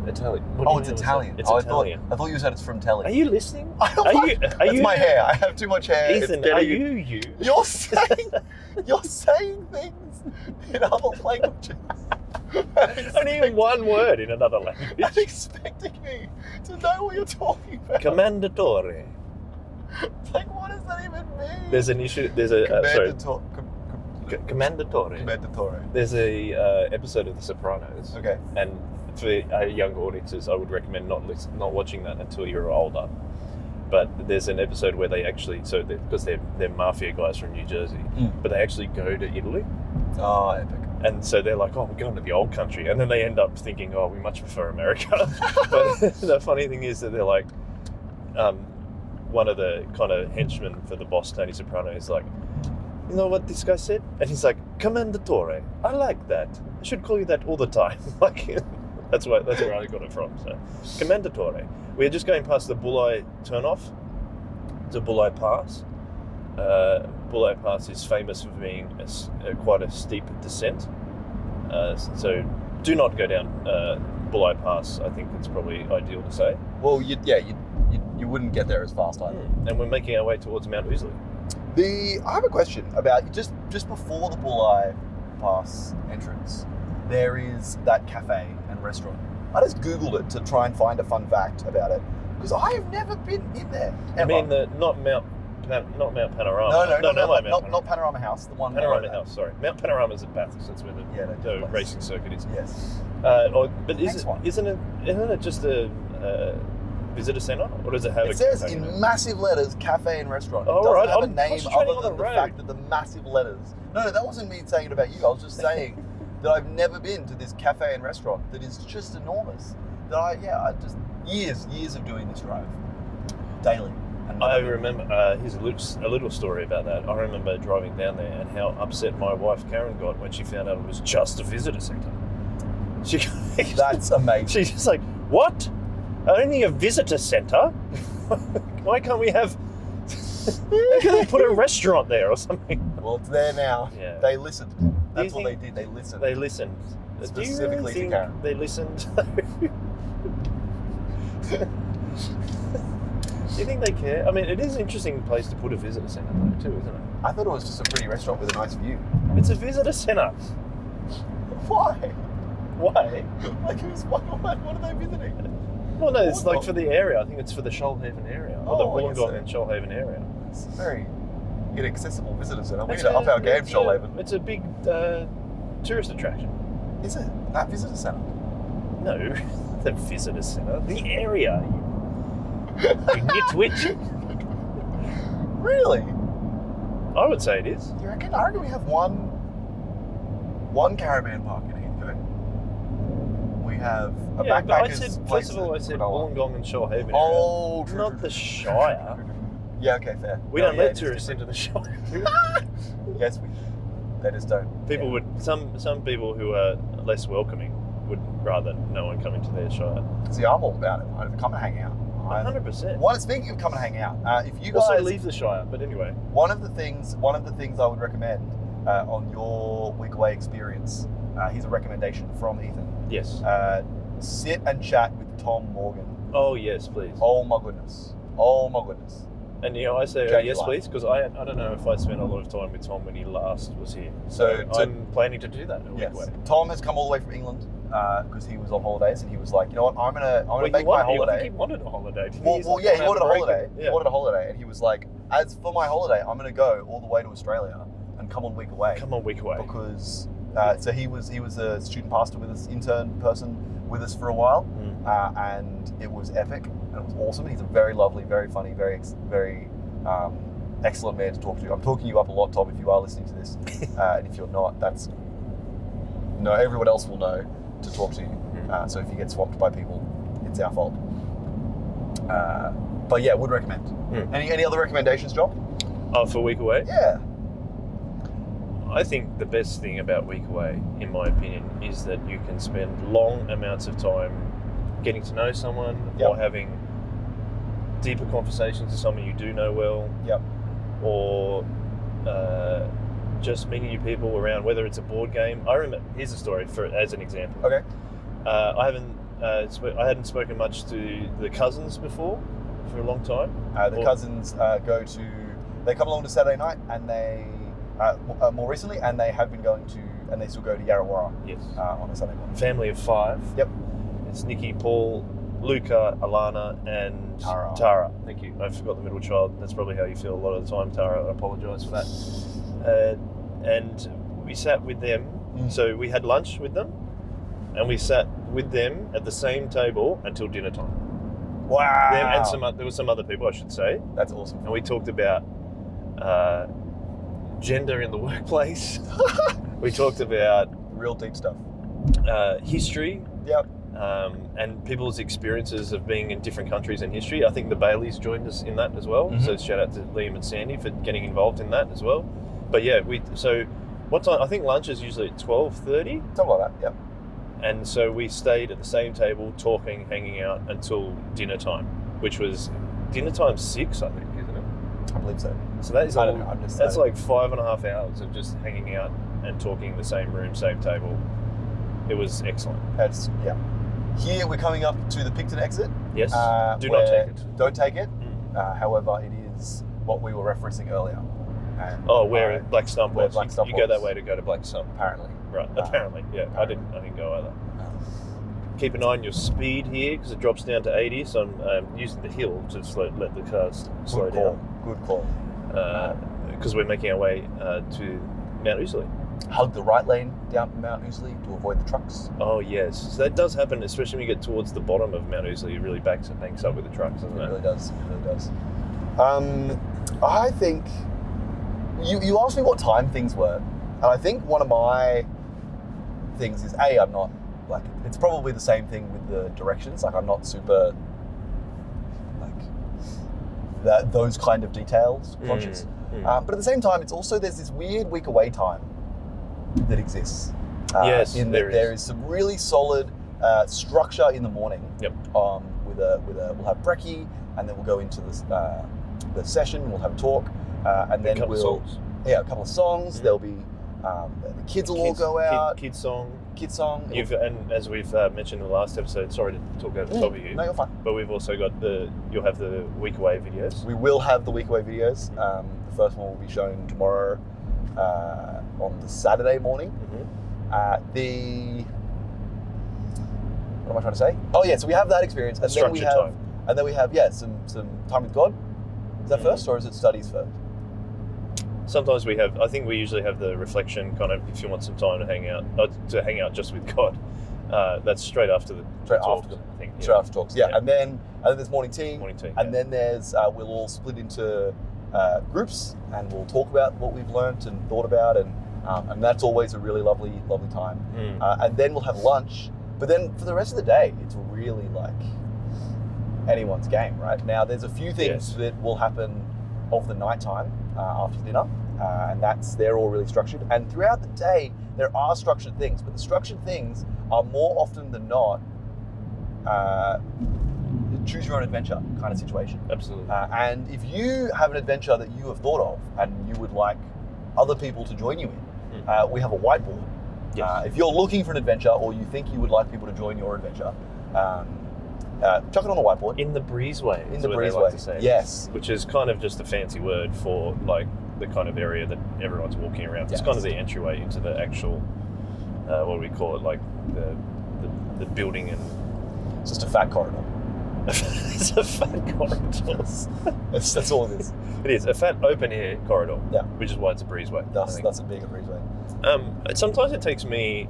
Italian. Oh, it's Italian. It's oh, Italian. I thought you said it's from Telly. Are you listening? I don't Are know. you? Are That's you? my hair. I have too much hair. Ethan, It's are getting- you? You're saying things in other languages. Only in one word in another language. And expecting me to know what you're talking about. Commendatore. It's like, what does that even mean? There's an issue. There's a sorry. Commendatore. Commendatore. There's a episode of The Sopranos, Okay. and for younger audiences, I would recommend not watching that until you're older. But there's an episode where they actually, because they're mafia guys from New Jersey, but they actually go to Italy, Oh, epic. and so they're like, oh, we're going to the old country, and then they end up thinking, oh, we much prefer America. But the funny thing is that they're like, one of the kind of henchmen for the boss, Tony Soprano, is like, you know what this guy said? And he's like, Commendatore. I like that. I should call you that all the time. Like, that's where I got it from. So, Commendatore. We're just going past the Bulai turnoff to Bulai Pass. Bulai Pass is famous for being quite a steep descent. So do not go down Bulai Pass. I think it's probably ideal to say. Well, you wouldn't get there as fast either. And we're making our way towards Mount Ousley. I have a question about just before the Bulai Pass entrance. There is that cafe and restaurant. I just Googled it to try and find a fun fact about it because I have never been in there. I Ever. mean, not Mount Panorama. not Panorama House. The one Panorama House. Sorry, Mount Panorama is at Bathurst. That's where the place. racing circuit is. Yes. But Next one. isn't it just a visitor centre, or does it have? It says cafe in it? massive letters, cafe and restaurant. It Oh, doesn't right. have a I'm name concentrating other on than the the road. fact that the massive letters. No, that wasn't me saying it about you. I was just saying that I've never been to this cafe and restaurant that is just enormous. That I just years of doing this drive daily. And I remember. Here's a little story about that. I remember driving down there and how upset my wife Karen got when she found out it was just a visitor centre. That's amazing. She's just like, what? Only a visitor centre? Why can't we have? Why can't they put a restaurant there or something? Well, it's there now. Yeah. They listened. That's what they think did. They listened. They listened. Specifically Do you to think Karen. they listened? Do you think they care? I mean, it is an interesting place to put a visitor centre though, too, isn't it? I thought it was just a pretty restaurant with a nice view. It's a visitor centre. Why? Why? Like, what are they visiting? Well, no, it's like Wollongong. for the area. I think it's for the Shoalhaven area, or the Oh, I guess Wollongong so. and Shoalhaven area. It's a very inaccessible visitor centre. We It's need to up our game, it's Shoalhaven. It's a big tourist attraction. Is it? That visitor centre? No, the visitor centre. The area. You nitwit. Really? I would say it is. You reckon? I reckon we have one caravan park in here. We have a Yeah, but I backpackers said, place first of all, I in said Cronulla. Wollongong and Shoalhaven area. Oh, true, Not true, the true. Shire. Yeah, okay, fair. We No, don't yeah, let it is tourists different. into the Shire. Yes, we. They just don't. People would some people who are less welcoming would rather no one come into their Shire. See, I'm all about it. Come and hang out. 100%. One, speaking of come and hang out, if you guys Also leave the Shire, but anyway. one of the things I would recommend on your week away experience, here's a recommendation from Ethan. Yes. Sit and chat with Tom Morgan. Oh yes, please. Oh my goodness. Oh my goodness. And I say Change yes, your life. please, because I don't know if I spent a lot of time with Tom when he last was here. So I'm planning to do that a week Yes. away. Tom has come all the way from England because he was on holidays, and he was like, you know what, I'm gonna Well, make my I think holiday. he wanted a holiday. Didn't Well, He's well, like, yeah, he "Wanna wanted a have break?" holiday. Yeah. He wanted a holiday, and he was like, as for my holiday, I'm gonna go all the way to Australia and come on week away. Come on, week away. Because so he was a student pastor with us, intern person with us for a while, and it was epic and it was awesome. He's a very lovely, very funny, very excellent man to talk to. I'm talking you up a lot, Tom, if you are listening to this, and if you're not, everyone else will know to talk to you. So if you get swamped by people, it's our fault. But yeah, would recommend. Any other recommendations, John? Oh, for week away? Yeah. I think the best thing about week away, in my opinion, is that you can spend long amounts of time getting to know someone Yep. or having deeper conversations with someone you do know well. Yep. Or just meeting new people around, whether it's a board game. I remember. Here's a story as an example. Okay. I hadn't spoken much to the cousins before for a long time. The cousins they come along to Saturday night, and they more recently, and they have been going to, and they still go to Yarrawarrah Yes. on a Sunday morning. Family of 5. Yep. It's Nikki, Paul, Luca, Alana, and Tara. Thank you. I forgot the middle child. That's probably how you feel a lot of the time, Tara. I apologise for that. And we sat with them. So we had lunch with them, and we sat with them at the same table until dinner time. Wow. Them and there were some other people, I should say. That's awesome. And we talked about gender in the workplace. We talked about Real deep stuff. history. Yep. And people's experiences of being in different countries and history. I think the Baileys joined us in that as well. Mhm. So shout out to Liam and Sandy for getting involved in that as well. But yeah, what time? I think lunch is usually at 12:30, Something like that. Yep. and so we stayed at the same table, talking, hanging out until dinner time, which was dinner time 6, I think, isn't it? I believe so. So that is I don't know. I'm just. that's like 5.5 hours of just hanging out and talking in the same room, same table. It was excellent. That's yeah. Here we're coming up to the Picton exit. Yes. Do not where- take it. Don't take it. Mm. However, it is what we were referencing earlier. And, Oh, where Black Stump where was. Black Stump you go that was. way to go to Black Stump. apparently. Right. Uh, Apparently, yeah. I didn't go either. Keep an eye on your speed here because it drops down to 80. So I'm using the hill to let the cars slow Good call. down Good call. because we're making our way to Mount Ousley. Hug the right lane down Mount Ousley to avoid the trucks. Oh yes, so that does happen, especially when you get towards the bottom of Mount Ousley. It really banks up with the trucks, doesn't It it? really does. It really does. I think you asked me what time things were, and I think one of my things is I'm not like it's probably the same thing with the directions. Like I'm not super like those kind of details conscious. But at the same time, it's also there's this weird week away time that exists. Yes, in there that is. there is some really solid structure in the morning. Yep. We'll have brekkie, and then we'll go into the session. We'll have a talk, and then a couple we'll of songs. a couple of songs. Mhm. There'll be the kids will all go out. Kid song. Kid song. And as we've mentioned in the last episode, sorry to talk over the top of you, No, you're fine. but we've also got you'll have the week away videos. We will have the week away videos. The first one will be shown tomorrow on the Saturday morning. Mm-hmm. What am I trying to say? Oh yeah, so we have that experience, and then we Structured have, time. and then we have some time with God. Is that Mhm. first, or is it studies first? Sometimes we have. I think we usually have the reflection kind of. If you want some time to hang out just with God, that's straight after the Straight talk, after the- I think. Straight after talks, yeah. Yeah. And then there's morning tea, Morning tea. and then there's we'll all split into groups, and we'll talk about what we've learnt and thought about, and that's always a really lovely time. Mm. And then we'll have lunch, But then for the rest of the day, it's really like anyone's game, right? Now, there's a few things Yes. that will happen of the nighttime after dinner, and they're all really structured. And throughout the day, there are structured things, but the structured things are more often than not choose your own adventure kind of situation. Absolutely. And if you have an adventure that you have thought of and you would like other people to join you in, we have a whiteboard. Yes. If you're looking for an adventure or you think you would like people to join your adventure, chuck it on the whiteboard. In the breezeway. In is the what they breezeway. like to say. Yes. Which is kind of just a fancy word for like the kind of area that everyone's walking around. It's Yes. kind of the entryway into the actual, what do we call it, like the building and It's just a fat corridor. it's a fat corridor. That's all it is. It is a fat open air corridor. Yeah. Which is why it's a breezeway. I think. That's a bigger breezeway. Sometimes it takes me,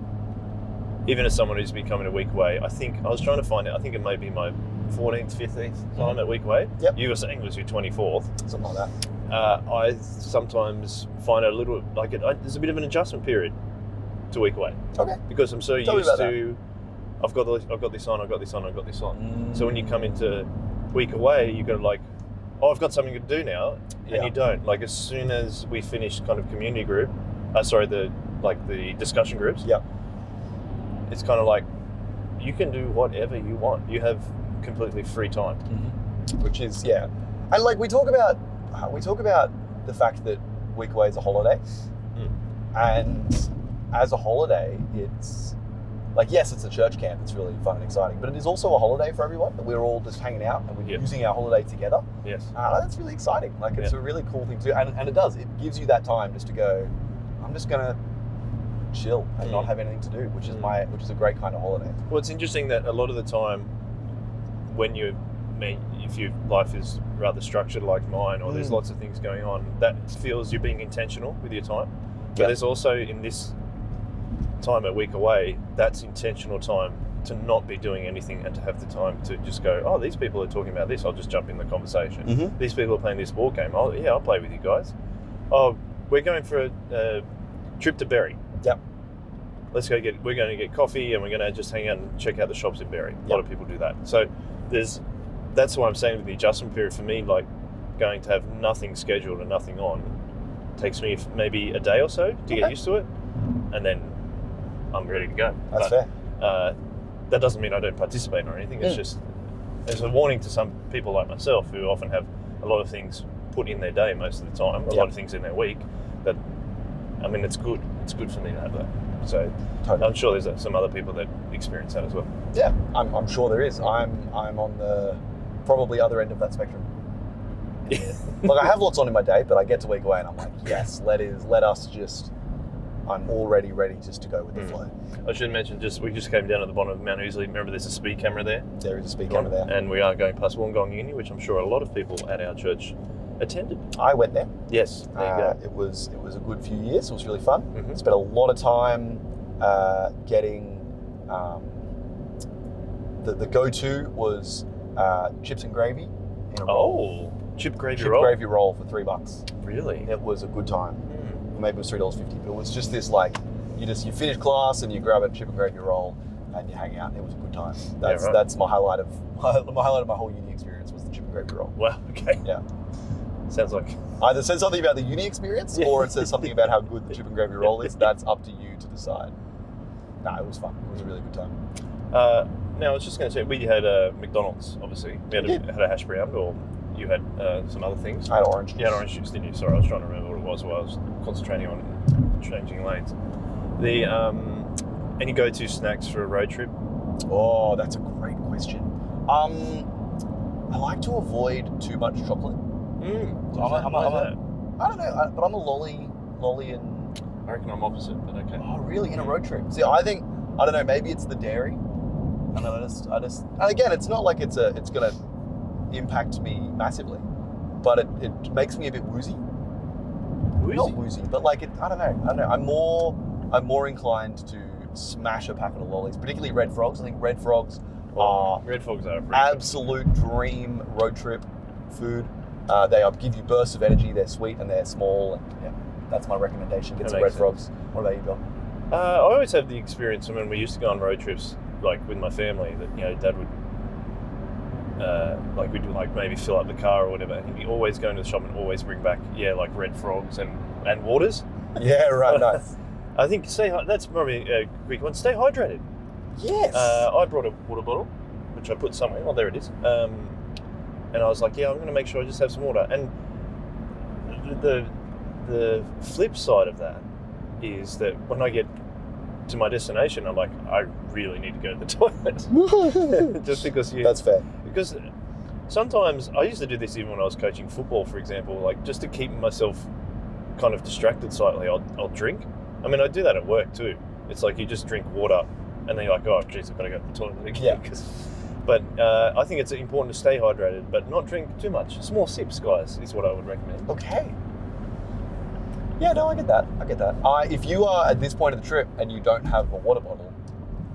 even as someone who's becoming a week away, I think I was trying to find out. I think it may be my 14th, 15th time at week away. Yep. You were saying it was your 24th. Something like that. I sometimes find it a little like there's a bit of an adjustment period to week away Okay. because I'm so Tell me used about to. I've got this on. So when you come into week away, you got to like, oh, I've got something to do now, and you don't. Like as soon as we finish kind of community group, the discussion groups. Yep. It's kind of like you can do whatever you want. You have completely free time. Which is and like we talk about the fact that week away is a holiday, and as a holiday, it's like yes, it's a church camp. It's really fun and exciting, but it is also a holiday for everyone. That we're all just hanging out and we're Yep. using our holiday together. Yes. That's really exciting. Like it's a really cool thing to do, and it does. It gives you that time just to go. I'm just gonna chill and not have anything to do, which is a great kind of holiday. Well, it's interesting that a lot of the time, when if your life is rather structured like mine, or there's lots of things going on, that feels you're being intentional with your time. But Yeah. there's also in this time a week away, that's intentional time to not be doing anything and to have the time to just go, oh, these people are talking about this, I'll just jump in the conversation. These people are playing this board game, I'll play with you guys. Oh, we're going for a trip to Berry. Yep. We're going to get coffee and we're going to just hang out and check out the shops in Berry. A lot of people do that. So that's why I'm saying with the adjustment period for me, like going to have nothing scheduled and nothing on takes me maybe a day or so to get used to it, and then I'm ready to go. That's fair. That doesn't mean I don't participate or anything. It's just as a warning to some people like myself who often have a lot of things put in their day most of the time, a lot of things in their week. That I mean, it's good. It's good for me to have that. So Totally. I'm sure there's some other people that experience that as well. Yeah, I'm sure there is. I'm on the probably other end of that spectrum. Like I have lots on in my day, but I get to week away and I'm like, yes, let us just. I'm already ready just to go with the flow. I should mention, we just came down at the bottom of Mount Ousley. Remember, there's a speed camera there. There is a speed camera there. And we are going past Wollongong Uni, which I'm sure a lot of people at our church attended. I went there. Yes, there you go. It was a good few years. It was really fun. Mhm. Spent a lot of time getting. The go-to was chips and gravy in a roll. Oh, chip gravy Chip roll. gravy roll for $3. Really? It was a good time. Or maybe it was $3.50, but it was just this like you finish class and you grab a chip and gravy roll and you hang out. It was a good time. That's my highlight of my whole uni experience was the chip and gravy roll. Wow. Okay. Yeah. Sounds like. Either says something about the uni experience or it says something about how good the chip and gravy roll is. That's up to you to decide. It was fun. It was a really good time. Now I was just going to say we had McDonald's. Obviously, we had a hash brown, or you had some other things. I had orange juice. You had orange juice, didn't you? Sorry, I was trying to remember what it was while I was concentrating on changing lanes. The any go-to snacks for a road trip? Oh, that's a great question. I like to avoid too much chocolate. Why is that? I don't know, but I'm a lolly and. I reckon I'm opposite, but okay. Oh, really? In a road trip? See, I don't know. Maybe it's the dairy. And I just. And again, it's not like it's gonna impact me massively, but it makes me a bit woozy. Not woozy, but like it. I don't know. I'm more inclined to smash a packet of lollies, particularly Red Frogs. I think Red Frogs are Red Frogs are pretty absolute dream road trip food. They give you bursts of energy. They're sweet and they're small. And yeah, that's my recommendation. Get That some makes Red sense. Frogs. What about you, John? I always have the experience when we used to go on road trips. like with my family that Dad would like we'd like maybe fill up the car or whatever, and he'd be always going to the shop and always bring back like red frogs and waters. Yeah, right. Nice. I think that's probably a quick one. Stay hydrated. Yes. I brought a water bottle, which I put somewhere. Oh, there it is. And I was like, I'm going to make sure I just have some water. And the flip side of that is that when I get to my destination, I'm like, I really need to go to the toilet. Just because That's fair. Because sometimes I used to do this even when I was coaching football, for example, like just to keep myself kind of distracted slightly, I'll drink. I mean, I do that at work too. It's like you just drink water and then you're like, oh, geez, I've got to go to the toilet again. Yeah. But I think it's important to stay hydrated, but not drink too much. Small sips, guys, is what I would recommend. Okay. Yeah, no, I get that. If you are at this point of the trip and you don't have a water bottle,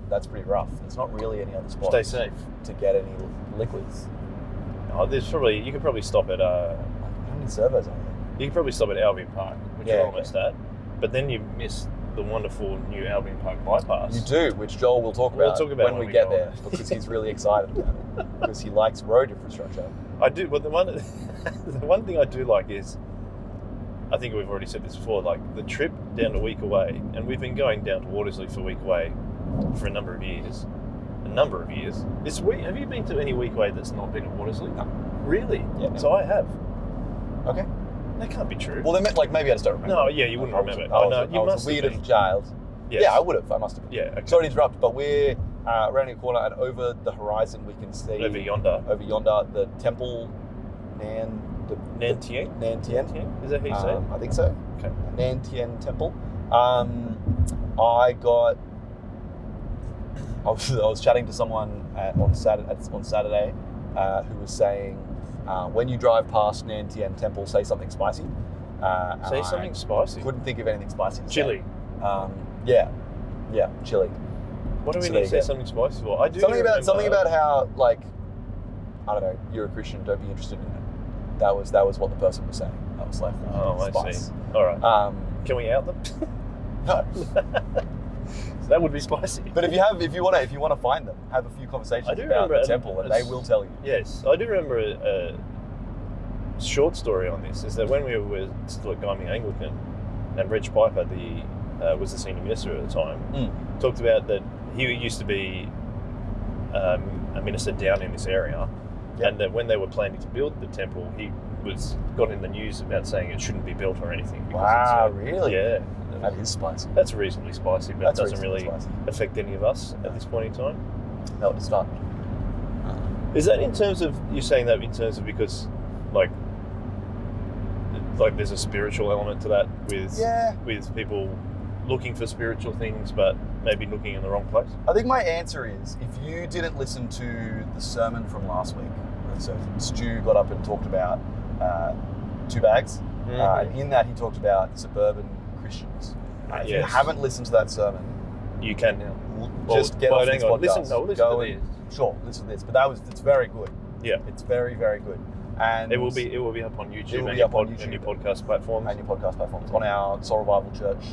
that's pretty rough. There's not really any other spot. Stay safe. To get any liquids. Oh, you could probably stop at How many servos are there? you could probably stop at Albion Park, which Yeah, you're okay. almost at. But then you miss the wonderful new Albion Park bypass. You do, which Joel will talk We'll about, talk about when when we we get go. there, because he's really excited about it. Because he likes road infrastructure. I do, but the one thing I do like is, I think we've already said this before, like the trip down to Week Away, and we've been going down to Watersley for Week Away for a number of years. Have you been to any Week Away that's not been at Watersley? No. Really? Yeah, no. So I have. Okay. That can't be true. Well, then, maybe I just don't remember. No, yeah, you wouldn't remember. I Oh, no, was, you I was must a weird have little been. child. Yes. Yeah, I would have. I must have been. Yeah, okay. Sorry to interrupt, but we're rounding a corner, and over the horizon we can see Over yonder. the temple Nantien? Nantien. Is that how you say it? I think so. Okay. Nantien Temple. I was chatting to someone on Saturday who was saying, when you drive past Nantien Temple, say something spicy. Say something spicy. Couldn't think of anything spicy to say. Chili. Yeah, chili. What do we So need there to say you go. something spicy for? I do Something remember- about how, like, I don't know, you're a Christian, don't be interested in it. That was what the person was saying. I was like, Oh, I spice. see. All right. Can we out them? No. That would be spicy. But if you want to find them, have a few conversations I do about remember the temple, and they will tell you. Yes, I do remember a short story on this. Is that when we were still at Gyming Anglican, and Reg Piper, was the senior minister at the time, talked about that he used to be a minister down in this area, Yep. and that when they were planning to build the temple, he got in the news about saying it shouldn't be built or anything. Because Wow, it's, really? Yeah. That is spicy. That's reasonably spicy, but That's it doesn't reasonably really spicy. affect any of us at this point in time. No, it's not. Is that in terms of, you're saying that in terms of because, like there's a spiritual element to that with people looking for spiritual things, but maybe looking in the wrong place? I think my answer is, if you didn't listen to the sermon from last week, so Stu got up and talked about 2 bags, and in that he talked about suburban Christians. If you Yes. haven't listened to that sermon, You can now. just get off this hang on. podcast. Listen Go to and- this. Sure, listen to this. But it's very good. Yeah. It's very, very good. And It will be up on YouTube, It will and be your up on and YouTube. your podcast platforms. and your podcast platforms on our Soul Revival Church.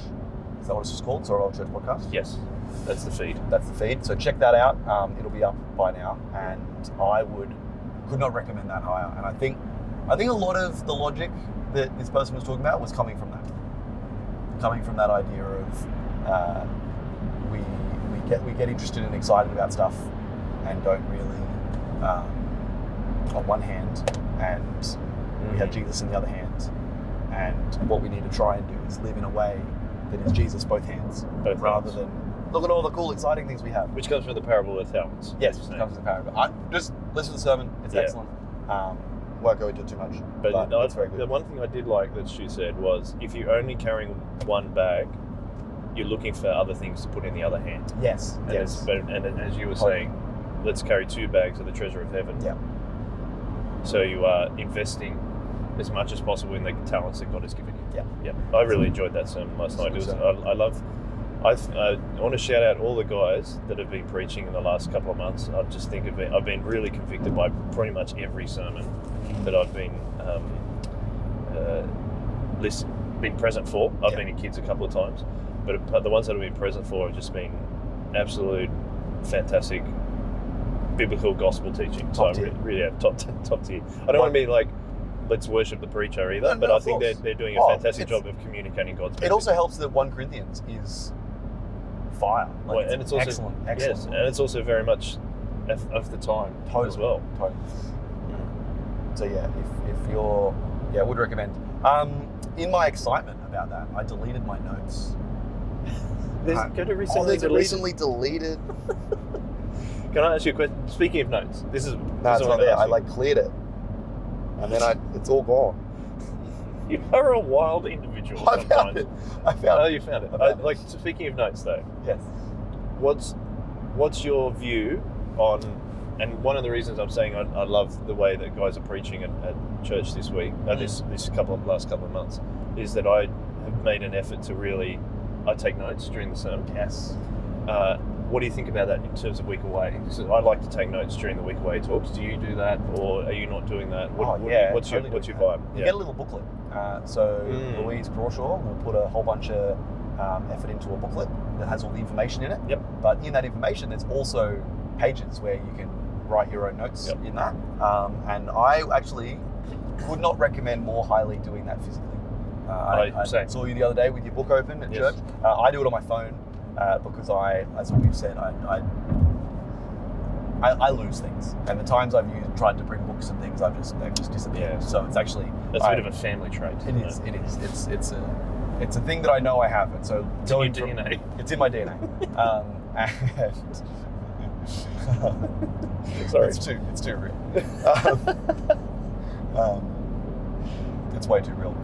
Is that what it's called? Soul Revival Church podcast? Yes, that's the feed. That's the feed. So check that out. It'll be up by now, and I could not recommend that higher. And I think a lot of the logic that this person was talking about was coming from that idea of we get interested and excited about stuff, and don't really on one hand, and we have Jesus in the other hand, and what we need to try and do is live in a way that is Jesus both hands, Both rather hands. than look at all the cool, exciting things we have. Which comes from the parable of the talents. Yes, You're it saying. comes to the paragraph. Just listen to the sermon; it's Yeah. excellent. Won't go into it too much, But it's very the good. one thing I did like that Stu said was, if you're only carrying one bag, you're looking for other things to put in the other hand. Yes, And, yes. and as you were saying, let's carry 2 bags of the treasure of heaven. Yeah. So you are investing as much as possible in the talents that God has given you. Yeah. Yeah. I really enjoyed that sermon last night. It's a good I want to shout out all the guys that have been preaching in the last couple of months. I just think I've been really convicted by pretty much every sermon that I've been been present for. I've Yeah. been in kids a couple of times, but the ones that I've been present for have just been absolute fantastic biblical gospel teaching. Top so tier. really, yeah, top tier. I don't want to be like, let's worship the preacher either, No, but no, I of think course. they're doing a Oh, fantastic it's- job of communicating God's message. It also helps that 1 Corinthians is fire. Like, Well, and it's also excellent. yes, and it's also very much of the time Totally. as well. Totally. So yeah, if you're, I would recommend. In my excitement about that, I deleted my notes. Go to recently There's a deleted. recently deleted. Can I ask you a question? Speaking of notes, this is No, this it's is not what I'm there. I asking. like cleared it, and then it's all gone. You are a wild individual. I found sometimes. it. I Oh, found it. you found it. I found it. Like speaking of notes, though, Yes. what's your view on? And one of the reasons I'm saying I love the way that guys are preaching at church this week, this last couple of months, is that I have made an effort to really I take notes during the sermon. Yes. What do you think about that in terms of week away? So I like to take notes during the week away talks. Do you do that, or are you not doing that? What's your totally vibe? doing that. You get a little booklet. So Mm. Louise Crawshaw will put a whole bunch of effort into a booklet that has all the information in it. Yep. But in that information, there's also pages where you can write your own notes Yep. in that. And I actually would not recommend more highly doing that physically. I Same. saw you the other day with your book open at Yes. church. I do it on my phone because as we've said, I lose things, and the times I've tried to bring books and things, they've just disappeared. Yeah. So it's actually That's a bit of a family trait. it isn't is. It is. It's a thing that I know I have, and so It's in your going from- DNA. It's in my DNA. Sorry. It's too real. It's way too real.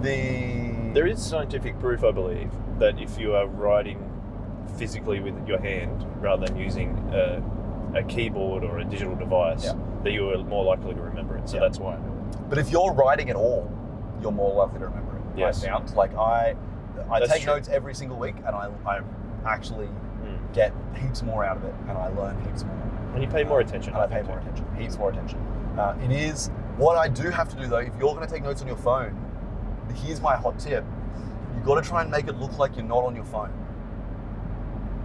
There is scientific proof, I believe, that if you are writing physically with your hand rather than using a keyboard or a digital device, Yeah. that you are more likely to remember it. So Yeah. that's why I do it. But if you're writing at all, you're more likely to remember it. Yes. I found like I That's take true. notes every single week, and I actually Mm. get heaps more out of it, and I learn heaps more. And you pay more attention. And I pay more attention, heaps more attention. It is what I do have to do though. If you're going to take notes on your phone, here's my hot tip: you got to try and make it look like you're not on your phone.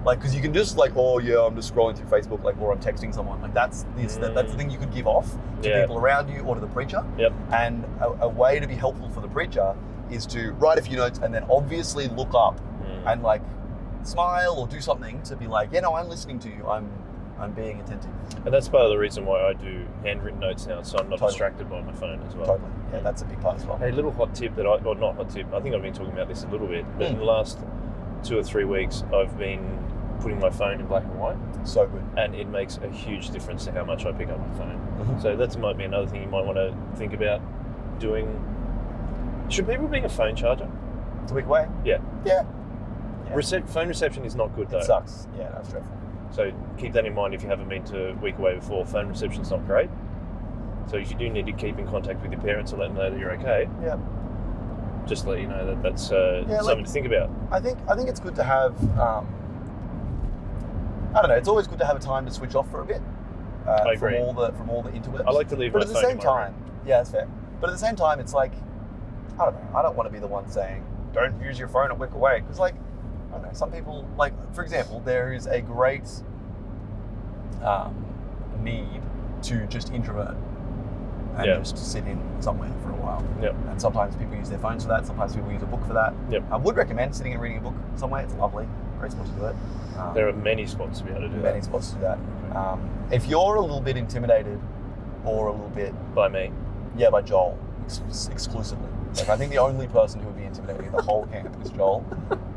Like, because you can just like, oh yeah, I'm just scrolling through Facebook, like, or I'm texting someone. Like that's the thing you could give off to Yeah. people around you or to the preacher. Yep. And a way to be helpful for the preacher is to write a few notes and then obviously look up Mm. and like smile or do something to be like, yeah, no, I'm listening to you. I'm being attentive. And that's part of the reason why I do handwritten notes now, so I'm not Totally. distracted by my phone as well. Totally. Yeah, that's a big part as well. Hey, little hot tip or not hot tip, I think I've been talking about this a little bit, but in Mm. the last 2 or 3 weeks, I've been putting my phone in black and white, So good. and it makes a huge difference to how much I pick up my phone. Mhm. So that might be another thing you might want to think about doing. Should people bring a phone charger? It's a week away. Yeah. Yeah. Phone reception is not good though. It sucks. Yeah, that's dreadful. So keep that in mind if you haven't been to Week Away before. Phone reception's not great. So if you do need to keep in contact with your parents to let them know that you're okay, Yeah. just let you know that that's like- something to think about. I think it's good to have. I don't know. It's always good to have a time to switch off for a bit. I agree. From all the interwebs. I like to leave But my at the phone same in my time, yeah, that's fair. But at the same time, it's like, I don't know. I don't want to be the one saying, "Don't use your phone at Week Away," because, like, I don't know. Some people, like, for example, there is a great need to just introvert and Yeah. just sit in somewhere for a while. Yep. And sometimes people use their phones for that. Sometimes people use a book for that. Yep. I would recommend sitting and reading a book somewhere. It's lovely. Great spot to do it. There are many spots to be able to do many that spots to do that. If you're a little bit intimidated or a little bit, by me. yeah, by Joel exclusively. Like, I think the only person who would be intimidating the whole camp is Joel,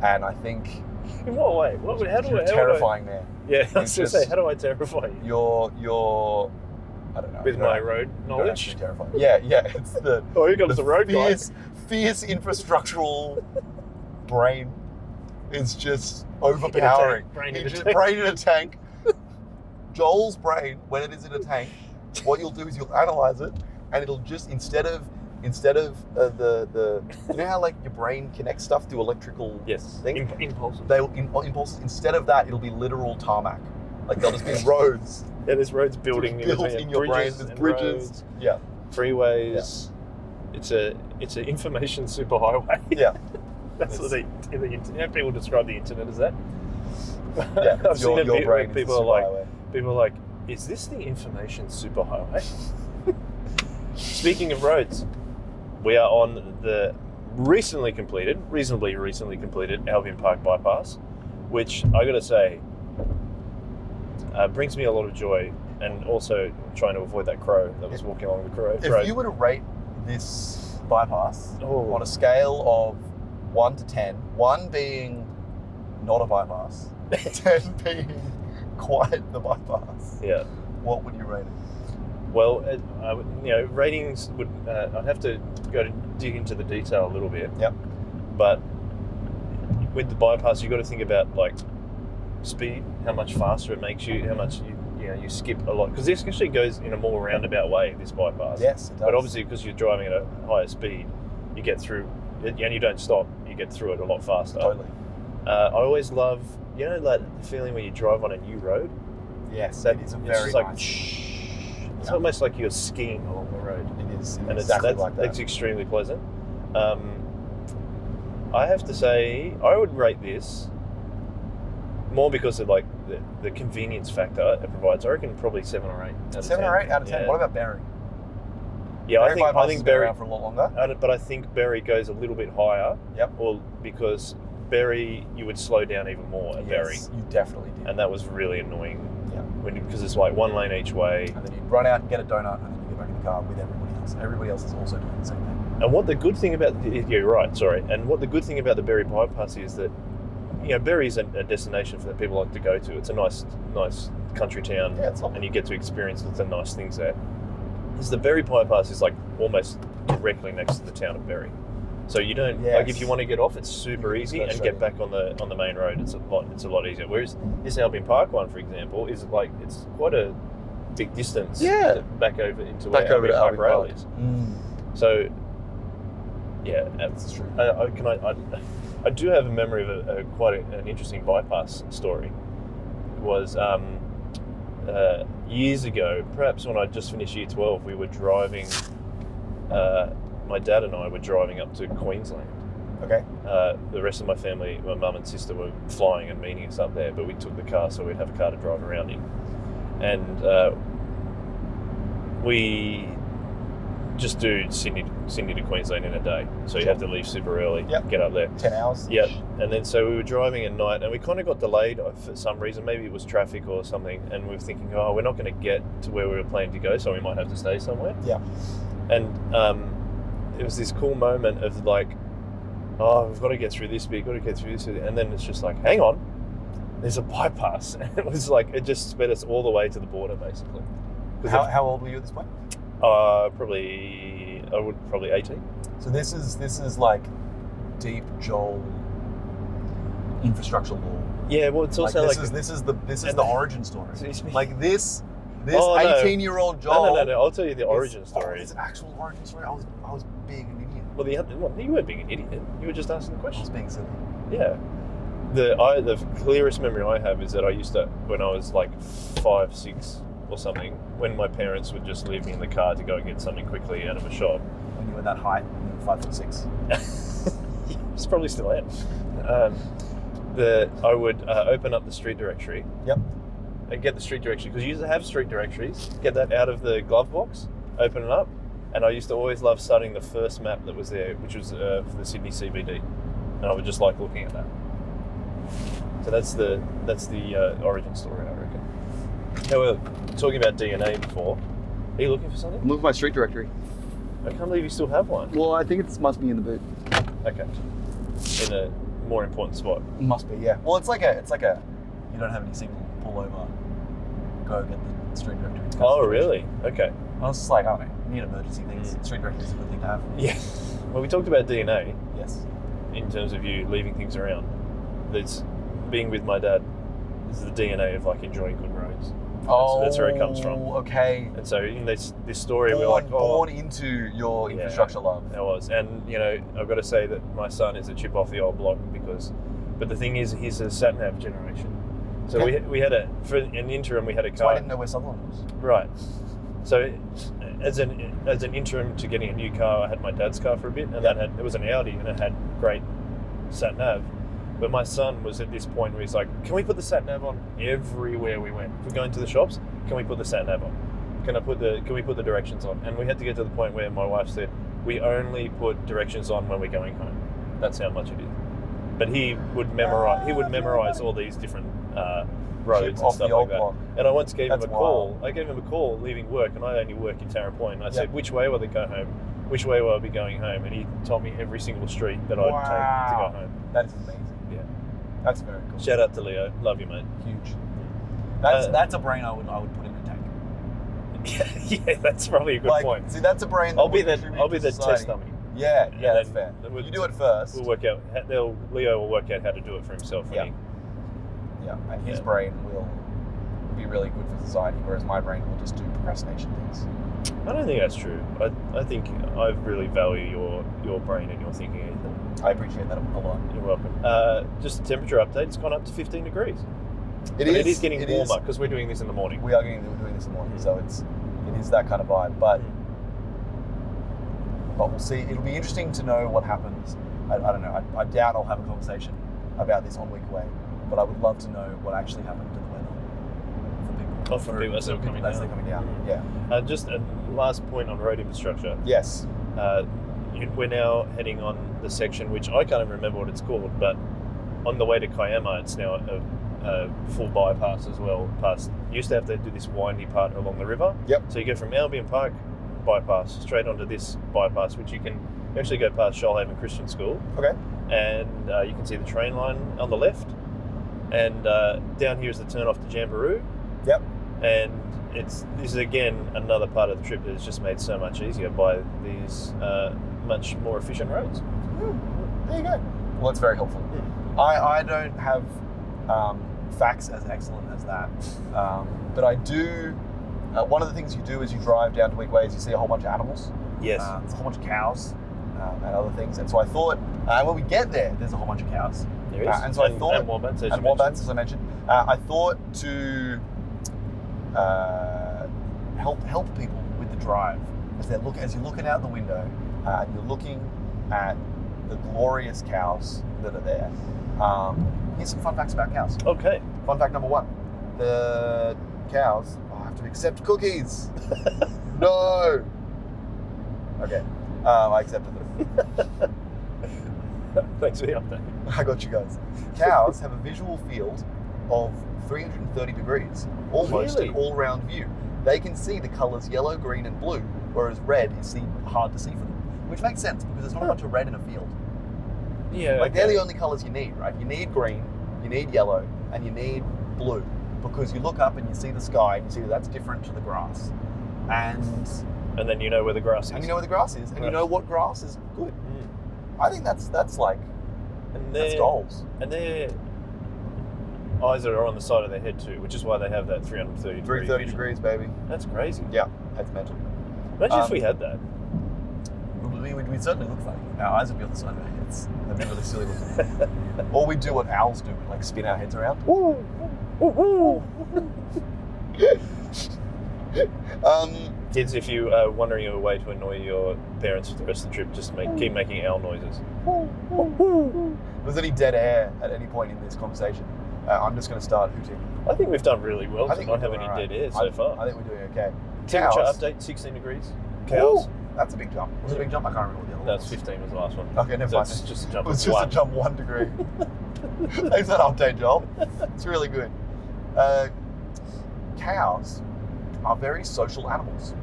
and I think In what way? How do you're I? a terrifying man. Yeah, I was going to just- say, how do I terrify you? You're I don't know. With you're my not- road you're knowledge? actually terrifying. Yeah. It's the Oh, here comes the road guy. fierce infrastructural brain is just overpowering. Brain in a It's just tank. brain in a tank. Joel's brain, when it is in a tank, what you'll do is you'll analyze it, and it'll just instead of the you know how like your brain connects stuff to electrical Yes. thing? Impulsive. Impulses. Instead of that, it'll be literal tarmac. Like they'll just be roads Yeah, there's roads building built between in your brain. bridges There's and bridges. roads, Yeah, freeways. It's an information superhighway. yeah. That's what the internet. People describe the internet as that. Yeah, I've it's seen your it, brain. people are like, people are like, is this the information superhighway? Speaking of roads, we are on the reasonably recently completed Albion Park bypass, which I got to say brings me a lot of joy, and also trying to avoid that crow that was walking along the road. If you were to rate this bypass on a scale of 1 to 10, 1 being not a bypass, 10 being quite the bypass, Yeah. what would you rate it? Well, ratings would. I'd have to dig into the detail a little bit. Yep. But with the bypass, you got to think about like speed, how much faster it makes you, how much you skip a lot, because this actually goes in a more roundabout way. This bypass. Yes, it does. But obviously, because you're driving at a higher speed, you get through, and you don't stop. You get through it a lot faster. Totally. I always love, like the feeling when you drive on a new road. Yes, That it is a it's very just like, nice. it's almost like you're skiing along the road. It is And exactly that's, like that. It's extremely pleasant. I have to say, I would rate this more because of like the convenience factor it provides. I reckon probably 7 or 8 out of 7 10. or 8 out of 10. Yeah. What about Berry? Yeah, I Berry bypass think has been Berry, around for a lot longer. but I think Berry goes a little bit higher. Yep. Or because Berry, you would slow down even more at Berry, Yes, you definitely did. and that was really annoying. Yeah. Because it's like 1 lane each way. And then you'd run out and get a donut, and then you get back in the car with everybody else. Everybody else is also doing the same thing. And what the good thing about you're right, sorry. And what the good thing about the Berry bypass is that Berry is a destination for people like to go to. It's a nice country town, Yeah, it's lovely. and you get to experience lots of nice things there. Is the Berry bypass is like almost directly next to the town of Berry, so you don't like if Yes. you want to get off, it's super can easy, go and straight get in. back on the main road. It's a lot easier. Whereas this Albion Park one, for example, is like it's quite a big distance. Yeah. Back over into Back where over to Albion Park Albion Rail Park. is. Mm, So, yeah, that's true. I do have a memory of quite an interesting bypass story. It was years ago, perhaps when I just finished year 12, we were driving. My dad and I were driving up to Queensland. Okay. The rest of my family, my mum and sister, were flying and meeting us up there, but we took the car so we'd have a car to drive around in, and we just do Sydney to Queensland in a day. So you have to leave super early, Yep. get up there. 10 hours. Yeah, and then so we were driving at night, and we kind of got delayed for some reason. Maybe it was traffic or something, and we were thinking, oh, we're not going to get to where we were planning to go, so we might have to stay somewhere. Yeah. And it was this cool moment of like, oh, we've got to get through this bit, got to get through this bit, and then it's just like, hang on, there's a bypass. And it was like, it just sped us all the way to the border, basically. How old were you at this point? Probably 18. So this is like deep Joel infrastructure law. Yeah, well, it's also like this is the origin story. Excuse me. Like this Oh, no. 18-year-old Joel. No. I'll tell you the origin story. It's an actual origin story. I was being an idiot. Well, you weren't being an idiot. You were just asking the I was question. being silly. Yeah. The clearest memory I have is that I used to, when I was like 5, 6 or something, when my parents would just leave me in the car to go and get something quickly out of a shop. When you were that height, you were 5'6". It's probably still am. I would open up the street directory. Yep. And get the street directory, because you used to have street directories. Get that out of the glove box, open it up, and I used to always love studying the first map that was there, which was for the Sydney CBD, and I would just like looking at that. So that's the origin story, I reckon. Now, we were talking about DNA before. Are you looking for something? I'm looking for my street directory. I can't believe you still have one. Well, I think it must be in the boot. Okay. In a more important spot. It must be, yeah. Well, it's like a. You don't have any signal. Pull over. Go get the street directory. Oh, really? Okay. I was just like, I don't know. You need emergency things. Street directory is a good thing to have. Yeah. Well, we talked about DNA Yes. in terms of you leaving things around. That's being with my dad is the DNA of like enjoying good roads. Oh, that's where it comes from. Okay. And so in this story, we're like, born into your infrastructure love. I was, and I've got to say that my son is a chip off the old block but the thing is, he's a sat nav generation. So Okay. we had for an interim, we had a So I car. didn't know where Sutherland was. Right. So as an interim to getting a new car, I had my dad's car for a bit, and it was an Audi, and it had great sat nav. But my son was at this point where he's like, can we put the sat nav on everywhere we went? If we're going to the shops, can we put the sat nav on? Can we put the directions on? And we had to get to the point where my wife said, we only put directions on when we're going home. That's how much it is. But he would memorize all these different roads and off stuff the old like that. block. And I once gave him That's a call. wild. I gave him a call leaving work, and I only work in Tara Point. And I said, Yeah. which way will they go home? Which way will I be going home? And he told me every single street that I'd take to go home. That is amazing. Yeah. That's very cool. Shout out to Leo. Love you, mate. Huge. Uh, That's a brain I would put in a tank. Yeah, that's probably a good point. See, that's a brain. That I'll be would the contribute to test society. dummy. Yeah, And that's then fair. we'll- You do it first. We'll work out. Leo will work out how to do it for himself. Yeah. When Yeah, and his Yeah. brain will be really good for society, whereas my brain will just do procrastination things. I don't think that's true. I think I really value your brain and your thinking, Ethan. I appreciate that a lot. You're welcome. Just a temperature update. It's gone up to 15 degrees. It is getting warmer because we're doing this in the morning. We are doing this in the morning, so it is that kind of vibe. But we'll see. It'll be interesting to know what happens. I don't know. I doubt I'll have a conversation about this on week away, but I would love to know what actually happened to the weather for people. Oh, for people as they're coming as down. they're coming down. Yeah. Just a last point on road infrastructure. Yes. We're now heading on the section, which I can't even remember what it's called, but on the way to Kiama, it's now a full bypass as well. Used to have to do this windy part along the river. Yep. So you go from Albion Park bypass straight onto this bypass, which you can actually go past Shoalhaven Christian School. Okay. And you can see the train line on the left. And down here is the turn off to Jamboree. Yep. And this is again another part of the trip that is just made so much easier by these much more efficient roads. There you go. Well, that's very helpful. I don't have facts as excellent as that, but I do. One of the things you do as you drive down to Weequay is you see a whole bunch of animals. Yes. There's a whole bunch of cows and other things, and so I thought when we get there's a whole bunch of cows. There is. And so I thought, and wombats, as and you wombats, as I mentioned. I thought to help people with the drive as you're looking out the window and you're looking at the glorious cows that are there. Here's some fun facts about cows. mentioned. Okay. Fun fact number one: the cows have to accept cookies. No. Okay, I accepted them. Thanks for the update. I got you guys. Cows have a visual field of 330 degrees, almost Really? an all-round view. They can see the colours yellow, green, and blue, whereas red is hard to see for them. Which makes sense because there's not a bunch of red in a field. Yeah. Like they're the only colours you need, right? You need green, you need yellow, and you need blue because you look up and you see the sky and you see that that's different to the grass, and then you know where the grass is. you know where the grass is, and you Right. know what grass is good. Mm. I think that's like And that's goals. And their eyes are on the side of their head too, which is why they have that 330 330 vision. degrees, baby. That's crazy. Yeah, that's mental. Imagine if we had that. We'd certainly look funny. Our eyes would be on the side of our heads. That'd be really silly looking. Or we'd do what owls do, like spin our heads around. Kids, if you are wondering a way to annoy your parents for the rest of the trip, just keep making owl noises. If there's any dead air at any point in this conversation, I'm just going to start hooting. I think we've done really well I to think not we're have any doing all right. dead air so far. I think we're doing okay. Temperature Cows. update, 16 degrees. Cows. Ooh, that's a big jump. Was it a big jump? I can't remember what the other one That's was. 15 was the last one. Okay, never So mind. it's just a It jump was of just one. a jump 1 degree. Thanks for that update, Joel. It's really good. Cows are very social animals.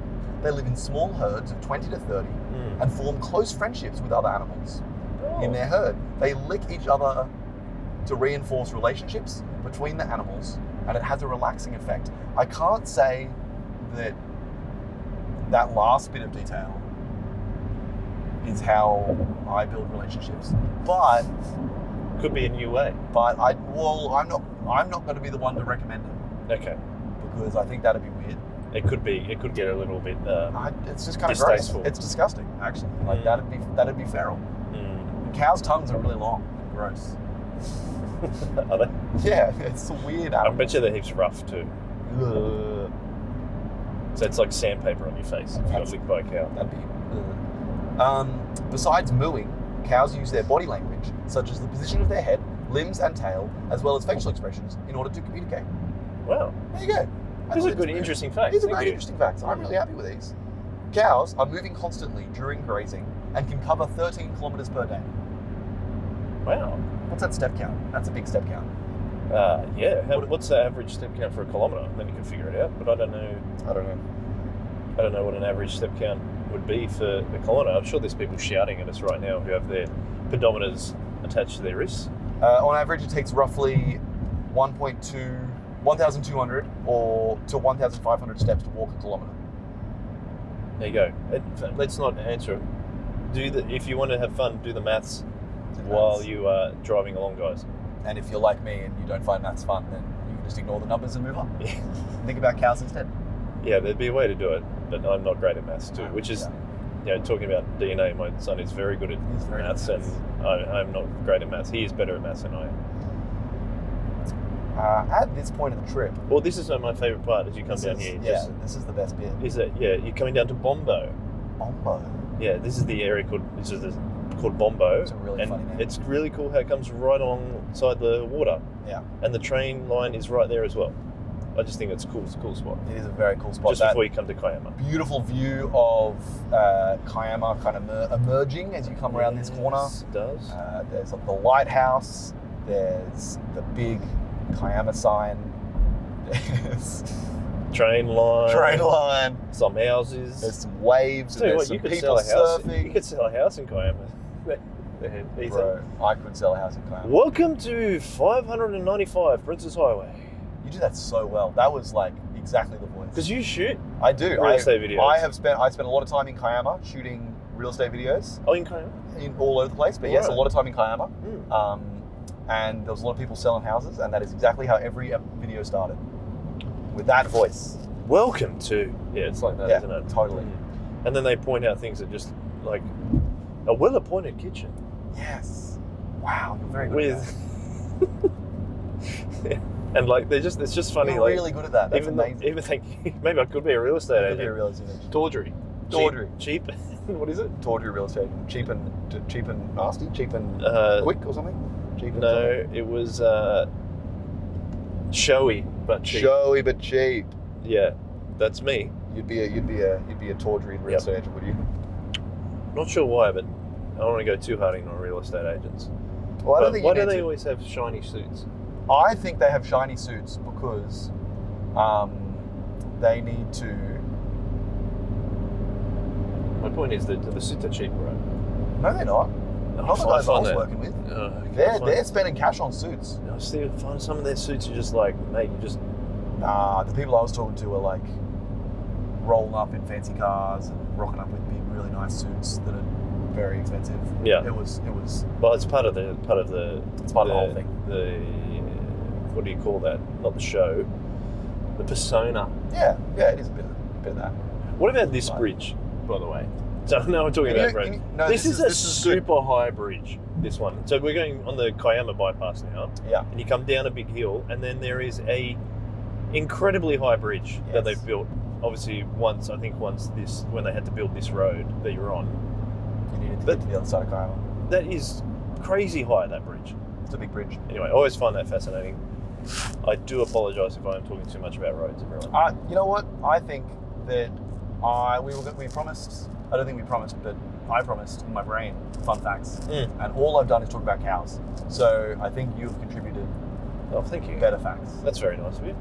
They live in small herds of 20 to 30 Mm. and form close friendships with other animals Oh. in their herd. They lick each other to reinforce relationships between the animals, and it has a relaxing effect. I can't say that last bit of detail is how I build relationships, but Could be a new way. I'm not going to be the one to recommend it Okay. because I think that'd be weird. It could be. It could get a little bit. It's just kind of gross. Distasteful. It's disgusting, actually. Like that'd be feral. Mm. Cows' tongues are really long and gross. Are they? Yeah, it's a weird I animal. bet you the heaps rough too. Ugh. So it's like sandpaper on your face if you got That's- licked by a cow. That'd be. Besides mooing, cows use their body language, such as the position of their head, limbs and tail, as well as facial expressions in order to communicate. Wow. There you go. These thought are good, it's interesting facts. These are Thank great, you. interesting facts. I'm really happy with these. Cows are moving constantly during grazing and can cover 13 kilometers per day. Wow. What's that step count? That's a big step count. Yeah. What's the average step count for a kilometre? Then you can figure it out. But I don't know. I don't know. I don't know what an average step count would be for a kilometre. I'm sure there's people shouting at us right now who have their pedometers attached to their wrists. On average, it takes roughly 1,200 or to 1,500 steps to walk a kilometre. There you go. Let's not answer it. If you want to have fun, do the maths while you are driving along, guys. And if you're like me and you don't find maths fun, then you can just ignore the numbers and move on. Yeah. Think about cows instead. Yeah, there'd be a way to do it, but I'm not great at maths too, which is, talking about DNA, my son is very good at He's very good maths, at and maths. I'm not great at maths. He is better at maths than I am. At this point of the trip, Well, this is my favourite part as you come down here. Yeah, this is the best bit. You're coming down to Bombo. Bombo. Yeah, this is the area called Bombo. It's a really and funny name. it's really cool how it comes right alongside the water. Yeah. And the train line is right there as well. I just think it's cool. It's a cool spot. It is a very cool spot. Just That before you come to Kiama. beautiful view of Kiama kind of emerging as you come around this corner. Yes, it does. There's the lighthouse. There's the big Kiama sign. There's Train line. train line. Some houses. There's some waves. Tell you And what, there's you some could sell people a house. surfing. You could sell a house in Kiama. Ethan. Bro, I could sell a house in Kiama. Welcome to 595 Princess Highway. You do that so well. That was like exactly the voice. Because you shoot I do. real estate videos. I spent a lot of time in Kiama shooting real estate videos in Kiama. in all over the place. But yes, a Right. lot of time in Kiama. Mm. And there was a lot of people selling houses, and that is exactly how every video started. With that voice. Welcome to. Yeah, it's like that, Yeah, isn't it? totally. And then they point out things that just like a well-appointed kitchen Yes. Wow, you're very good at with. And like it's just that. funny. You're like really good at that. That's even amazing. even think maybe I could be a real estate Could be a agent. real estate agent. Tawdry. Tawdry. Cheap. What is it? Tawdry real estate agent. Cheap and nasty? Cheap and quick or something? Cheap and No, it was showy but cheap. showy but cheap. Yeah, that's me. You'd be a tawdry real Yep. estate agent, would you? Not sure why, but I don't want to go too hard in on real estate agents. Well, I don't But think why you do need they to. always have shiny suits? I think they have shiny suits because they need to. My point is that the suits are cheap, right? No, they're not. Not the guys I was that. working with. They're They're spending cash on suits. I still find some of their suits are just like, mate, you just Nah, the people I was talking to are like rolling up in fancy cars and rocking up with big, really nice suits that are very expensive. Yeah. It was. well, it's part of the It's part of the whole thing. The what do you call that? Not the show, the persona. Yeah, it is a bit of that. What about this Right. bridge, by the way? So now we're talking Can about you- roads. can you- no, this is a good. super high bridge. This one. So we're going on the Kiama bypass now. Yeah. And you come down a big hill, and then there is a incredibly high bridge that Yes. they've built. Obviously, when they had to build this road that you're on, You needed to But- get to the other side of Kiama. that is crazy high. That bridge. It's a big bridge. Anyway, I always find that fascinating. I do apologise if I am talking too much about roads, everyone. You know what? I think that we promised. I don't think we promised, but I promised in my brain fun facts, and all I've done is talk about cows. So I think you've contributed Oh, thank you. better facts. That's very nice of you.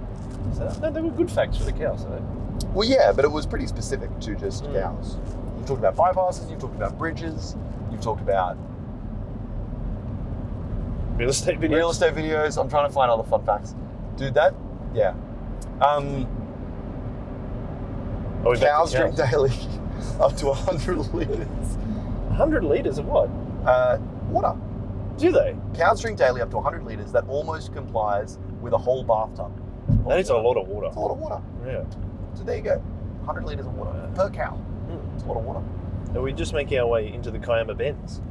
No, they were good facts for the cows, aren't they? Well, yeah, but it was pretty specific to just Mm. cows. You've talked about bypasses. You've talked about bridges. You've talked about Real estate videos. real estate videos. I'm trying to find other fun facts. Dude, yeah. Are we back Cows to drink daily up to 100 liters 100 litres of what? water. Do they? Cows drink daily up to 100 liters. That almost complies with a whole bathtub. That is a lot of water. It's a lot of water. Yeah. So there you go. 100 liters of water per cow. It's a lot of water. Are we just making our way into the Kiama Bends,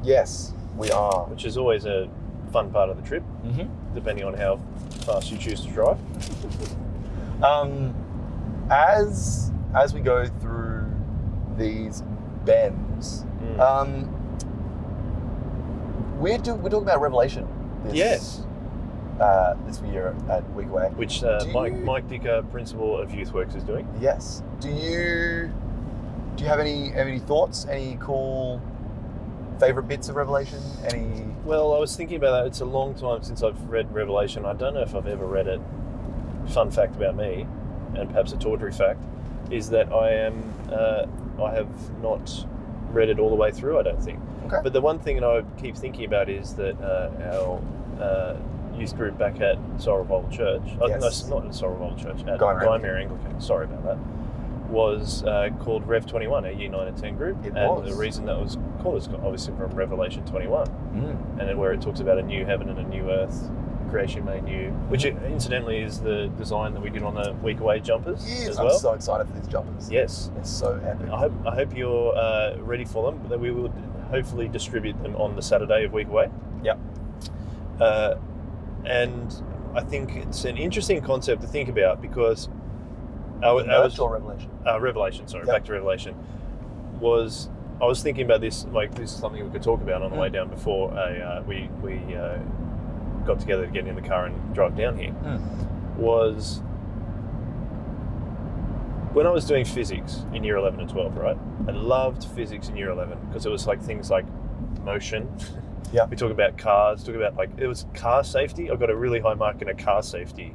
Yes, we are. which is always a fun part of the trip, Mm-hmm. depending on how fast you choose to drive? As we go through these bends, we're talking about Revelation. this year at Weekaway. Which Do Mike Dicker, Principal of Youth Works, is doing. Yes. Do you have any thoughts? Any cool favorite bits of Revelation? Any? Well, I was thinking about that. It's a long time since I've read Revelation. I don't know if I've ever read it. Fun fact about me, and perhaps a tawdry fact, is that I have not read it all the way through, I don't think. Okay. But the one thing that I keep thinking about is that our youth group back at Sorrel Revival Church, Yes. no, not at Sorrel Revival Church, at Guymer Anglican, sorry about that, was called Rev 21, a Year 9 and 10 group. It and was. the reason that was called is obviously from Revelation 21, and then where it talks about a new heaven and a new earth, creation made new, which incidentally is the design that we did on the Weekaway jumpers Yes, as I'm well. so excited for these jumpers. Yes. They're so epic. I hope you're ready for them. That we will hopefully distribute them on the Saturday of Weekaway. Yep. And I think it's an interesting concept to think about because Merch or Revelation? Revelation, sorry, Yep. back to Revelation, I was thinking about this, like this is something we could talk about on the way down before we got together to get in the car and drive down here, was when I was doing physics in year 11 and 12, right? I loved physics in year 11 because it was like things like motion. Yeah. We talk about cars, talk about like, it was car safety. I got a really high mark in a car safety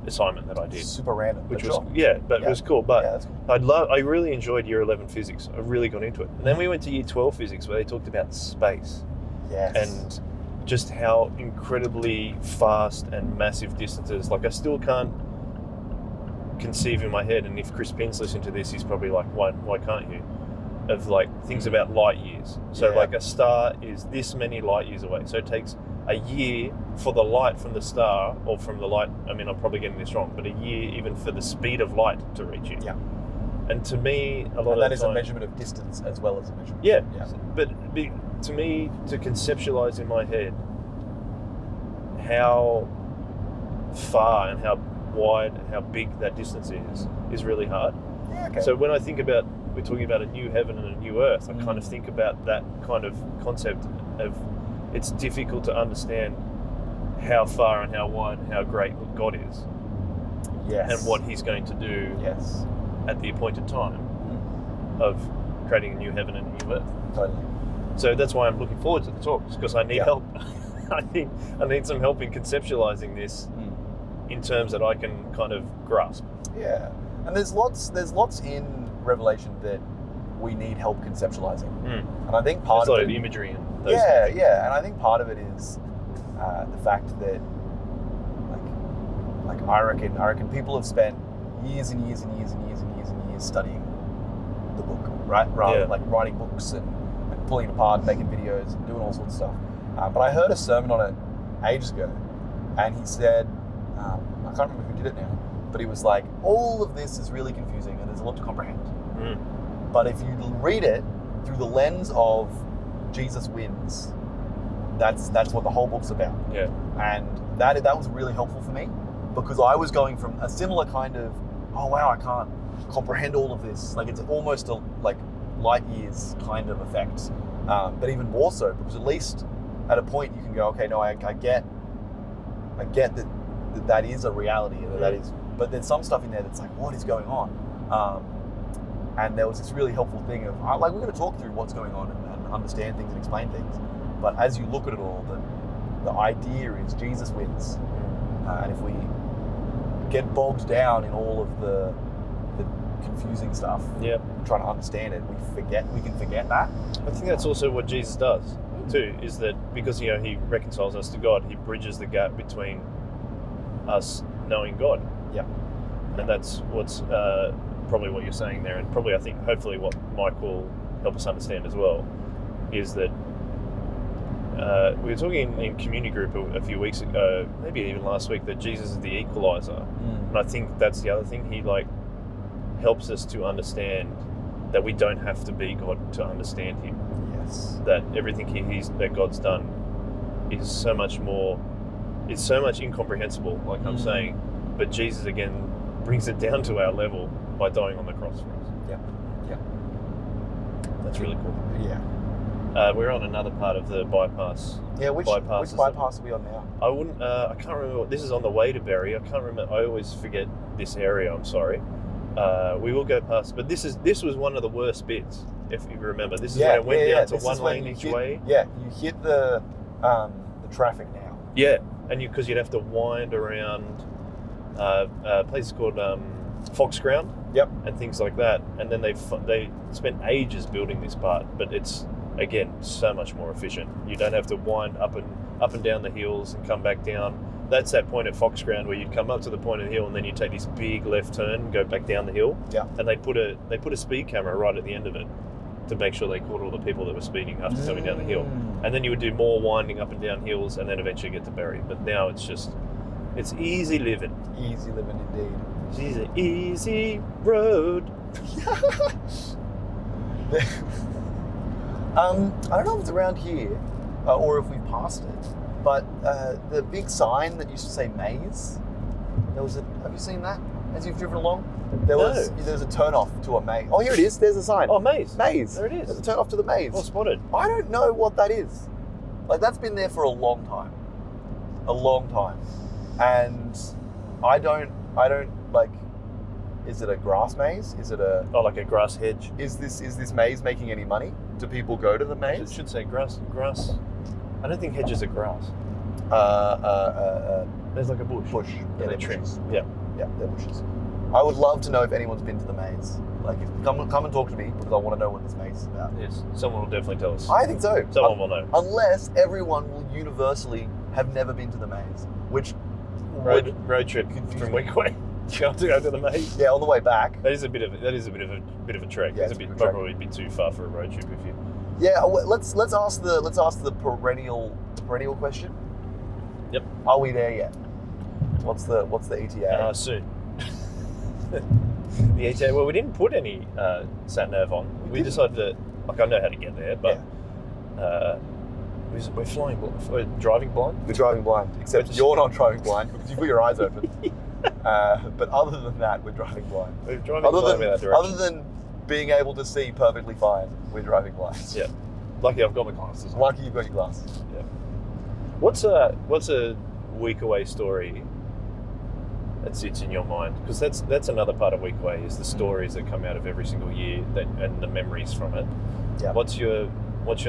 assignment that I did. Super random. Which but was, sure. it was cool. But Yeah, that's cool. I really enjoyed year 11 physics. I really got into it. And then we went to year 12 physics where they talked about space Yes. and just how incredibly fast and massive distances. Like I still can't conceive in my head, and if Chris Pinn's listening to this, he's probably like, why can't you? Of like things about light years. So Yeah. like a star is this many light years away. So it takes a year for the light from the star, or from the light, I mean, I'm probably getting this wrong, but a year even for the speed of light to reach you. Yeah. And to me, a lot And of that the is time, a measurement of distance as well as a measurement. yeah, Yeah. but to me, to conceptualize in my head how far and how wide and how big that distance is really hard. Yeah, okay. So when I think about, we're talking about a new heaven and a new earth, I kind of think about that kind of concept of it's difficult to understand how far and how wide and how great God is yes. and what he's going to do Yes. at the appointed time of creating a new heaven and a new earth. Totally. So that's why I'm looking forward to the talks, because I need Yeah. help. I need some help in conceptualizing this in terms that I can kind of grasp. Yeah. And there's lots in Revelation that we need help conceptualizing. And I think part There's a lot of of it, imagery and those yeah, kind of things. yeah, and I think part of it is the fact that, like I reckon people have spent years and years and years and years and years and years studying the book, right? Rather Yeah. like writing books and pulling it apart, making videos, and doing all sorts of stuff. But I heard a sermon on it ages ago, and he said, I can't remember who did it now, but he was like, all of this is really confusing and there's a lot to comprehend. But if you read it through the lens of Jesus wins, that's what the whole book's about. Yeah. And that was really helpful for me, because I was going from a similar kind of, oh wow, I can't comprehend all of this. Like it's almost a like light years kind of effect, but even more so, because at least at a point you can go, okay, no, I get that is a reality, and that is. But there's some stuff in there that's like, what is going on? And there was this really helpful thing of like, we're going to talk through what's going on and understand things and explain things. But as you look at it all, the idea is Jesus wins. And if we get bogged down in all of the confusing stuff, Yeah. trying to understand it, we can forget that. I think that's also what Jesus does too, is that because he reconciles us to God, he bridges the gap between us knowing God. Yeah. And that's what's probably what you're saying there, and probably I think hopefully what Mike will help us understand as well, is that we were talking in community group a few weeks ago, maybe even last week, that Jesus is the equalizer. And I think that's the other thing. He like helps us to understand that we don't have to be God to understand him. Yes. That everything that God's done is so much more, it's so much incomprehensible, like I'm saying, but Jesus again brings it down to our level by dying on the cross for us. Yeah. Yeah. That's really cool. Yeah. We're on another part of the bypass. Yeah, which bypasses bypass are we on now? I wouldn't. I can't remember. This is on the way to Berry. I can't remember. I always forget this area. I'm sorry. We will go past, but this was one of the worst bits. If you remember, this is when it went down to This one is when lane you each hit- way. Yeah, you hit the traffic now. Yeah, and because you'd have to wind around a place called Fox Ground. Yep. And things like that. And then they spent ages building this part, but it's again so much more efficient. You don't have to wind up and down the hills and come back down. That's that point at Fox Ground where you'd come up to the point of the hill and then you take this big left turn and go back down the hill. Yeah. And they put a speed camera right at the end of it to make sure they caught all the people that were speeding after coming down the hill. And then you would do more winding up and down hills and then eventually get to Berry. But now it's easy living. Easy living indeed. It's an easy road. I don't know if it's around here or if we've passed it, but the big sign that used to say maze, have you seen that as you've driven along? There's a turn off to a maze. Oh, here it is. There's a sign. Oh, maze. Maze. There it is. There's a turn off to the maze. Well spotted. I don't know what that is. Like, that's been there for a long time. A long time. And I don't like, is it a grass maze? Is it Oh, like a grass hedge. is this maze making any money? Do people go to the It maze? should say grass. I don't think hedges are grass. There's like a bush. Bush. Yeah, they're they trim. bushes. Yeah. Yeah, they're bushes. I would love to know if anyone's been to the maze. Like, come and talk to me because I want to know what this maze is about. Yes. Someone will definitely tell us. I think so. Someone will know. Unless everyone will universally have never been to the maze, which would, Road trip confuse from me. Weequay. You have to go to the maze. yeah, on the way back. That is a bit of a trek. Yeah, It's it's a bit of a trek. probably a bit too far for a road trip if you. Yeah, let's ask the perennial question. Yep. Are we there yet? What's the ETA? Soon. The ETA. Well, we didn't put any sat nav on. We didn't. decided to. Like, I know how to get there, but we're flying. We're driving blind. We're driving blind, except just- you're not driving blind because you've got your eyes open. But other than that, we're driving blind. We're driving Other blind without direction. than being able to see perfectly fine, we're driving blind. Yeah. Lucky I've got my glasses on. Lucky you've got your glasses. What's a week away story that sits in your mind? Because that's another part of week away is the stories that come out of every single year and the memories from it. Yeah. What's your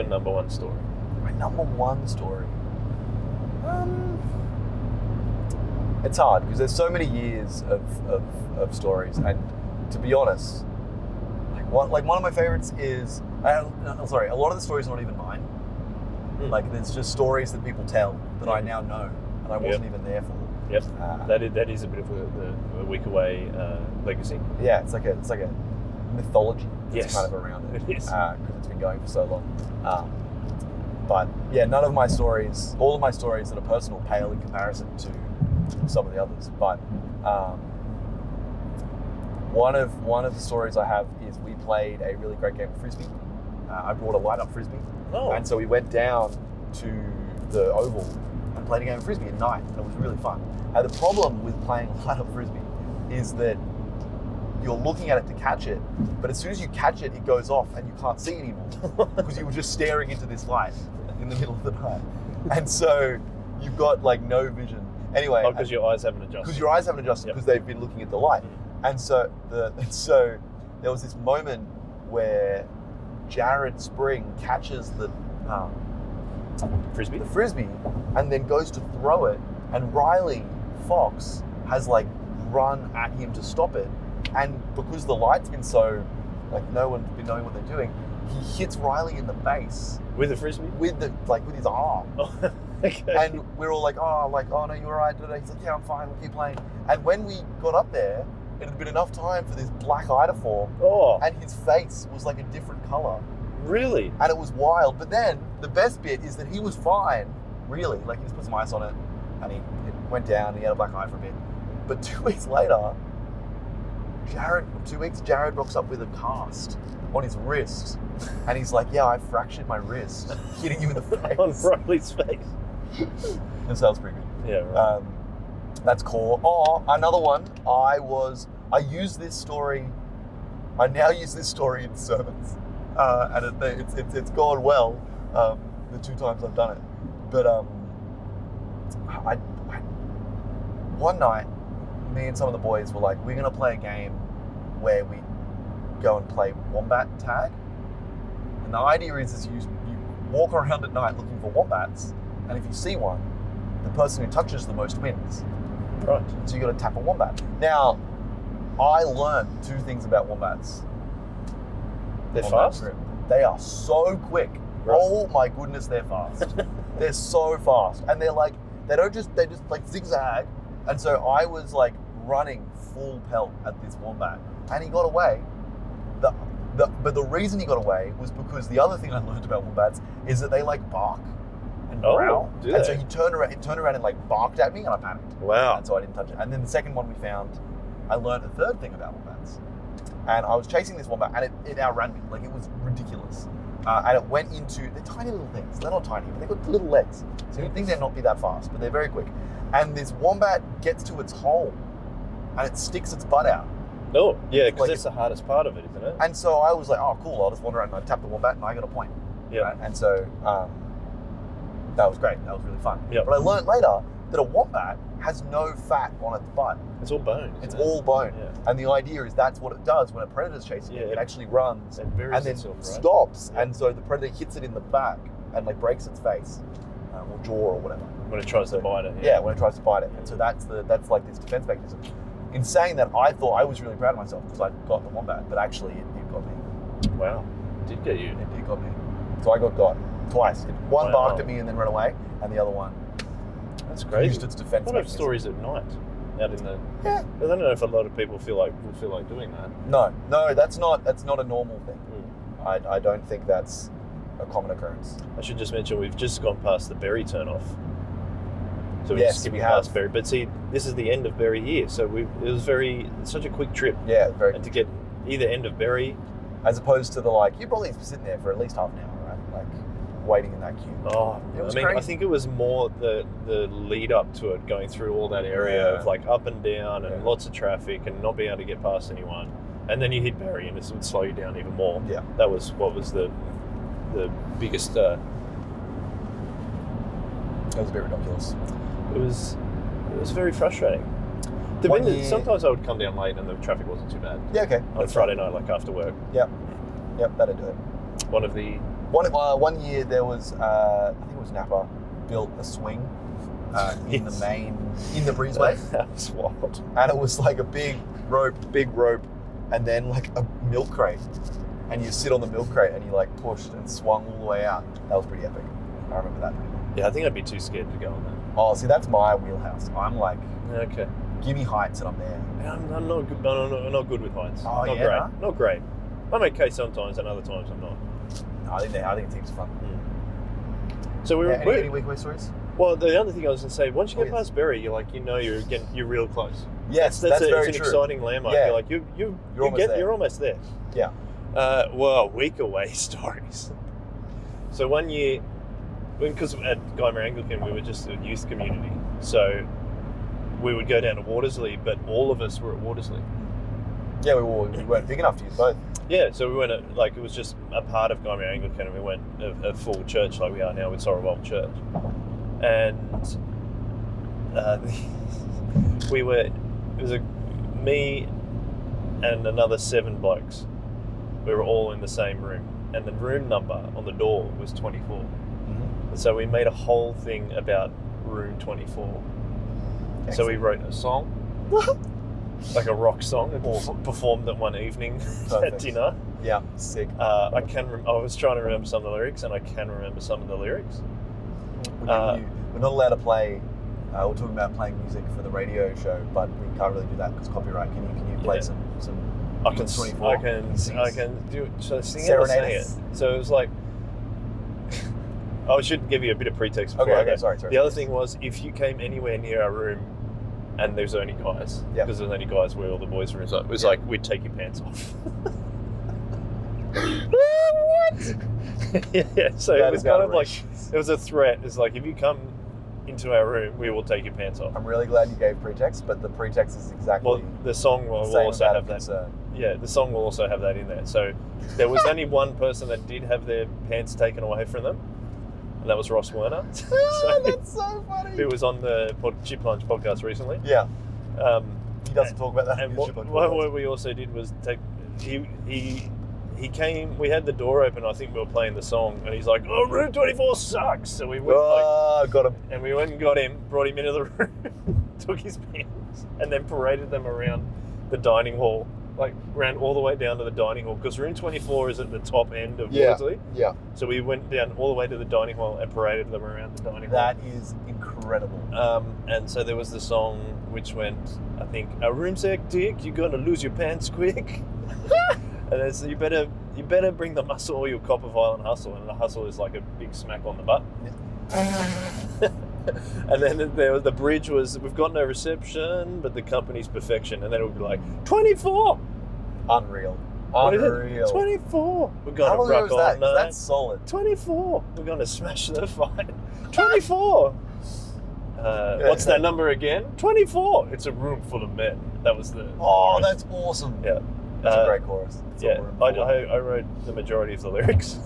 number one story? My number one story. It's hard because there's so many years of stories, and to be honest, one of my favorites is a lot of the stories are not even mine. Like, there's just stories that people tell that I now know and I wasn't even there for. Yep. That is a bit of a week away legacy. Yeah, it's like a mythology that's Yes. kind of around it. It is. Because it's been going for so long. But yeah, all of my stories that are personal pale in comparison to some of the others. But one of the stories I have is we played a really great game of Frisbee. I brought a light-up Frisbee. Oh. And so we went down to the Oval and played a game of Frisbee at night, and it was really fun. And the problem with playing light-up Frisbee is that you're looking at it to catch it, but as soon as you catch it, it goes off and you can't see anymore because you were just staring into this light in the middle of the night. And so you've got like no vision. Anyway, Because your eyes haven't adjusted. because your eyes haven't adjusted Yep. because they've been looking at the light. And so there was this moment where Jared Spring catches the Frisbee. Frisbee and then goes to throw it, and Riley Fox has like run at him to stop it, and because the light's been so like no one's been knowing what they're doing, he hits Riley in the face With a Frisbee? with his arm. Oh, okay. And we're all like, oh no, you're all right. He's like, yeah, I'm fine, we'll keep playing. And when we got up there, it had been enough time for this black eye to form, Oh, and his face was like a different color, really? and it was wild. But then the best bit is that he was fine, really. Like, he just put some ice on it, and it went down, and he had a black eye for a bit. But 2 weeks later, Jared rocks up with a cast on his wrist, and he's like, yeah, I fractured my wrist, hitting you in the face. On Riley's face. That sounds pretty good. Yeah, right. That's cool. Oh, another one. I now use this story in sermons, and it's gone well. the 2 times I've done it. But I one night, me and some of the boys were like, we're gonna play a game where we go and play wombat tag. And the idea is you walk around at night looking for wombats, and if you see one, the person who touches the most wins. Right. So you got to tap a wombat. Now, I learned 2 things about wombats. They're on that fast? trip. They are so quick. Right. Oh my goodness, they're fast. They're so fast, and they're like they just like zigzag. And so I was like running full pelt at this wombat, and he got away. But the reason he got away was because the other thing I learned about wombats is that they like bark and growl. Do and they? so he turned around and like barked at me, and I panicked. Wow. And so I didn't touch it. And then the second one we found, I learned a third thing about wombats. And I was chasing this wombat, and it outran me. Like, it was ridiculous. And it went into, they're tiny little things. They're not tiny, but they've got little legs. So you'd think they'd not be that fast, but they're very quick. And this wombat gets to its hole, and it sticks its butt out. No, yeah, because Like that's the hardest part of it, isn't it? And so I was like, oh, cool, I'll just wander around, and I tapped the wombat, and I got a point. Yeah. Right? And so that was great. That was really fun. Yeah. But I learned later that a wombat has no fat on its butt. It's all bone. isn't It's it? all bone. Yeah. And the idea is that's what it does when a predator's chasing it. Yeah. It actually runs It buries and then itself, right? stops. Yeah. And so the predator hits it in the back and like breaks its face or jaw or whatever. When it tries to bite it. Yeah, when it tries to bite it. And so that's like this defense mechanism. In saying that, I thought I was really proud of myself because I got the wombat, but actually it got me. Wow. Did get you. It got me. So I got twice. One Wow. barked at me and then ran away, and the other one That's crazy. used its defense What of mechanism. stories at night? Out in the... Yeah. I don't know if a lot of people will feel like doing that. No, that's not a normal thing. Mm. I don't think that's a common occurrence. I should just mention we've just gone past the berry turn-off. So we're Yes, just skipping we have. past berry. But see, this is the end of berry here. So it was such a quick trip. Yeah, very. And to get either end of berry, As opposed to the you'd probably be sitting there for at least half an hour, right? Like waiting in that queue. oh, It was I mean, I crazy. think it was more the lead up to it, going through all that area Yeah. of like up and down and Yeah. lots of traffic and not being able to get past anyone. And then you hit berry and it would slow you down even more. Yeah. That was what was the biggest... That was a bit ridiculous. It was very frustrating. One Depended, year- sometimes I would come down late and the traffic wasn't too bad. Yeah, okay. On Friday night, like after work. Yep, that'd do it. One of the... One year there was, I think it was Napa, built a swing in Yes. in the breezeway. That was wild. And it was like a big rope, and then like a milk crate. And you sit on the milk crate and you like pushed and swung all the way out. That was pretty epic. I remember that pretty well. Yeah, I think I'd be too scared to go on Oh, see, that's my wheelhouse. I'm like, that. Okay. give me heights and I'm there. I'm not good. I'm not good with heights. Oh, not yeah, great. huh? Not great. I'm okay sometimes, and other times I'm not. I think it's heaps of fun. So we were. Any weekly stories? Well, the other thing I was going to say, once you get Oh, yes. past Berry, you're like, you're real close. Yes, That's very it's an true. exciting landmark. Yeah. You're like, you're almost there. Yeah. Well, week away stories. So one year, because at Guymer Anglican we were just a youth community, so we would go down to Watersley, but all of us were at Watersley. Yeah, we weren't big enough to use both. Yeah, so we went it was just a part of Guymer Anglican, and we went a full church like we are now with Sorrowwell Church, and me and another 7 blokes. We were all in the same room, and the room number on the door was 24. And so we made a whole thing about room 24. So we Excellent. wrote a song, like a rock song, and performed it one evening at Perfect. dinner. Yeah, sick. I was trying to remember some of the lyrics, and I can remember some of the lyrics. We're not allowed to play. We're talking about playing music for the radio show, but we can't really do that because copyright. Can you play Yeah. some? I can 24. I can do. Should I sing it or Serenade sing it? us? So it was like. I should give you a bit of pretext before I Okay, go. sorry. The other thing was, if you came anywhere near our room, and there's only guys, Yeah. because there's only guys where all the boys' rooms are, it was Yeah. like we'd take your pants off. What? Yeah. So That it was is kind of like outrageous. it was a threat. It's like if you come into our room, we will take your pants off. I'm really glad you gave pretext, but the pretext is exactly Well, the song will the same also amount have of that. concern. Yeah, the song will also have that in there. So there was only one person that did have their pants taken away from them, and that was Ross Werner. That's so funny. Who was on the Chip Lunch podcast recently. Yeah, Um, he doesn't talk about that. and in what, his Chip Lunch what, podcast. what we also did was he came. We had the door open. I think we were playing the song, and he's like, "Oh, Room 24 sucks." So we went Got him. and we went and got him, brought him into the room, took his pens, and then paraded them around the dining hall, like ran all the way down to the dining hall because Room 24 is at the top end of Yeah. Worsley. Yeah, So we went down all the way to the dining hall and paraded them around the dining hall. that is incredible. And so there was the song which went, I think, "A room's hectic, you're gonna lose your pants quick." And then so you better bring the muscle or you'll cop a violent hustle, and the hustle is like a big smack on the butt. And then there was the bridge was, "We've got no reception, but the company's perfection," and then it would be like 24. Unreal. What is it? Unreal. 24. We're How gonna long ago rock was all that? 'Cause night. that's solid. 24. We're gonna smash the fight. 24. What's that number again? 24. It's a room full of men. That was the. Oh, chorus. that's awesome. Yeah. That's a great chorus. It's a Yeah, room I, full of- I wrote the majority of the lyrics,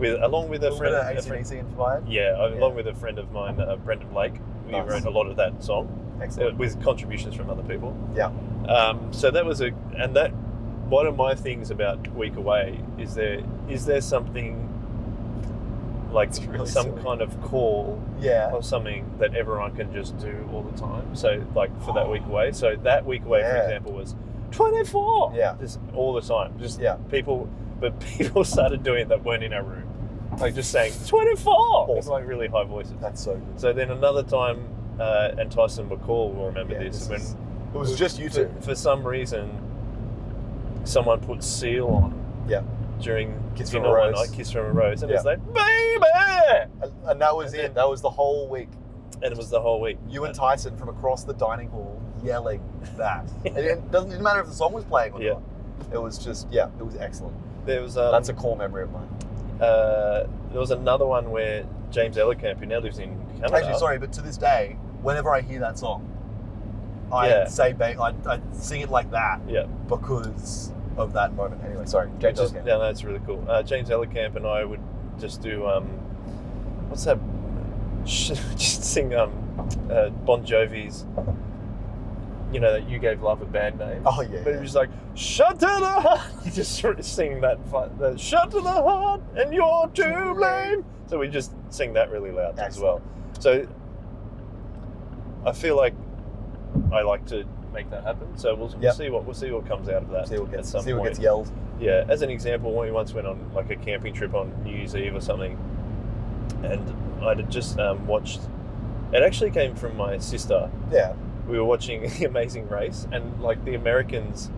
along with a Little friend. bit of a friend AC/DC inspired. yeah, Yeah. along with a friend of mine, Brendan Blake. We Nice. wrote a lot of that song Excellent. with contributions from other people. Yeah. So that was one of my things about Week Away is there something like It's really some silly. kind of call Yeah. or something that everyone can just do all the time. So like for that Week Away. So that Week Away, for Yeah. example, was 24. Yeah. Just all the time. Just Yeah. people started doing it that weren't in our room. Like just saying 24 with Awesome. like really high voices. That's so good. So then another time, and Tyson McCall will remember Yeah, this, when it was just you two. for some reason someone put Seal on Yeah. during Kiss dinner from a one Rose. night, Kiss from a Rose, and Yeah. it's like, baby! And that was And it. then- That was the whole week. And it was the whole week. You and Tyson from across the dining hall yelling that. And it didn't matter if the song was playing or Yeah. not. It was just, yeah, it was excellent. There was That's a core memory of mine. there was another one where James Ellerkamp, who now lives in Canada. Actually, sorry, but to this day, whenever I hear that song, I Yeah. say, I sing it like that Yeah. because of that moment. Anyway, sorry, James Just, Ellerkamp. yeah, no, it's really cool. James Ellerkamp and I would just do what's that? Just sing Bon Jovi's. You know that You Gave Love a Bad Name. Oh, yeah. But it was like, shut to the heart. Just sort of sing that, the shut to the heart, and you're to blame. So we just sing that really loud as well. So I feel like I like to make that happen. So we'll Yep. see what comes out of that. See what at gets, some see what point. gets yelled. Yeah, as an example, we once went on like a camping trip on New Year's Eve or something, and I'd just watched. It actually came from my sister. Yeah. We were watching The Amazing Race, and like the Americans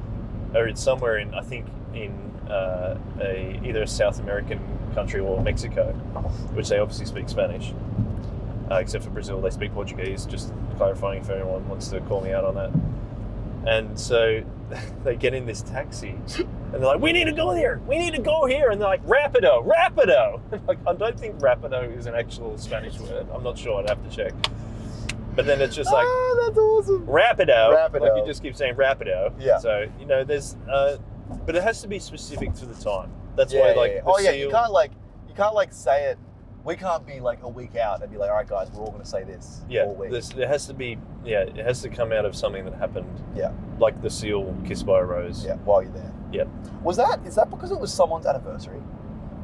are somewhere in, I think, in either a South American country or Mexico, which they obviously speak Spanish. Except for Brazil, they speak Portuguese. Just clarifying if anyone wants to call me out on that. And so they get in this taxi, and they're like, "We need to go there. We need to go here." And they're like, "Rapido, rapido." Like, I don't think rapido is an actual Spanish word. I'm not sure. I'd have to check. But then it's just like, ah, that's awesome. rapido. Rapido. Like you just keep saying rapido. Yeah. So, there's, but it has to be specific to the time. That's Yeah, why, yeah, like, yeah. the Oh yeah, seal- you can't like say it. We can't be like a week out and be like, all right, guys, we're all going to say this all week. It has to be, it has to come out of something that happened. Yeah. Like the seal Kissed by a Rose. Yeah, while you're there. Yeah. Is that because it was someone's anniversary,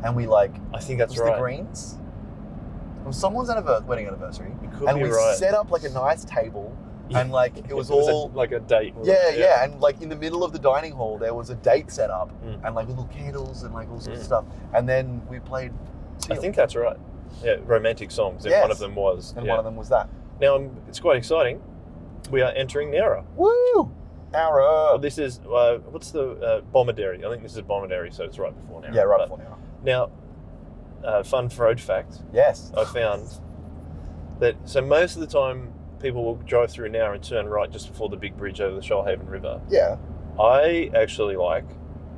and we like I think that's was right. the Greens? It was someone's wedding anniversary, You could and be we right. set up like a nice table, and like it was a- all. like a date. Yeah, and like in the middle of the dining hall, there was a date set up, Mm. and like little candles and like all sorts of Mm. stuff. And then we played I Seal, think that's right. Yeah, romantic songs. And Yes. one of them was. and yeah. one of them was that. Now, it's quite exciting. We are entering Nowra. Woo! Well, Arrow. this is, what's the, Bomaderry. I think this is Bomaderry, so it's right before Nowra. Yeah, right But before now. Now, fun road fact. Yes. I found that so most of the time people will drive through now and turn right just before the big bridge over the Shoalhaven River. Yeah. I actually like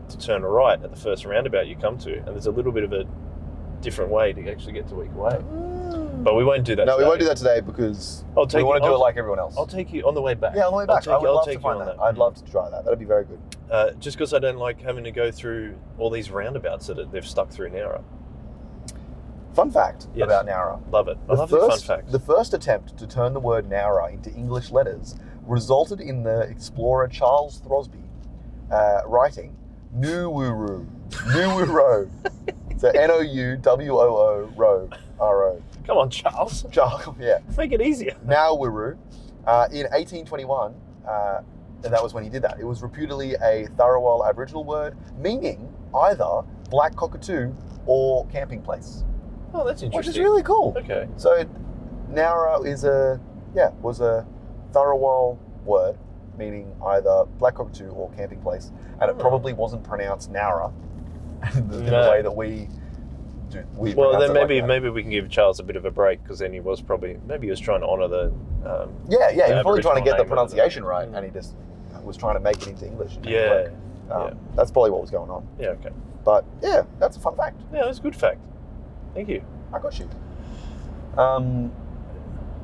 to turn right at the first roundabout you come to, and there's a little bit of a different way to actually get to Week Away. But we won't do that No, we today. won't do that today because I'll we take want to do I'll- it like everyone else. I'll take you on the way back. Yeah, on the way back. I would I'll love take to you find on that. I'd love to try that. That'd be very good. Just because I don't like having to go through all these roundabouts that they've stuck through Nowra. Fun fact Yes. about Nowra. Love it. I love the fun facts. The first attempt to turn the word Nowra into English letters resulted in the explorer Charles Throsby writing Nuwuru. Nuwuro. So N-O-U-W-O-O Ro. R-O. Come on, Charles. Yeah. Make it easier. Nauru. In 1821, and that was when he did that. It was reputedly a Tharawal Aboriginal word meaning either black cockatoo or camping place, Oh, that's interesting. which is really cool. Okay. So Nowra was a Tharawal word meaning either black cockatoo or camping place, and it Oh. probably wasn't pronounced Nowra in the No. way that we do. Well, pronounce then it like maybe that. maybe we can give Charles a bit of a break because then he was probably trying to honour the. Yeah, he was probably trying to get the Aboriginal name pronunciation of the- right, and he just was trying to make it into English. and Yeah. make it work. That's probably what was going on. Yeah. Okay. But yeah, that's a fun fact. Yeah, that's a good fact. Thank you. I got you.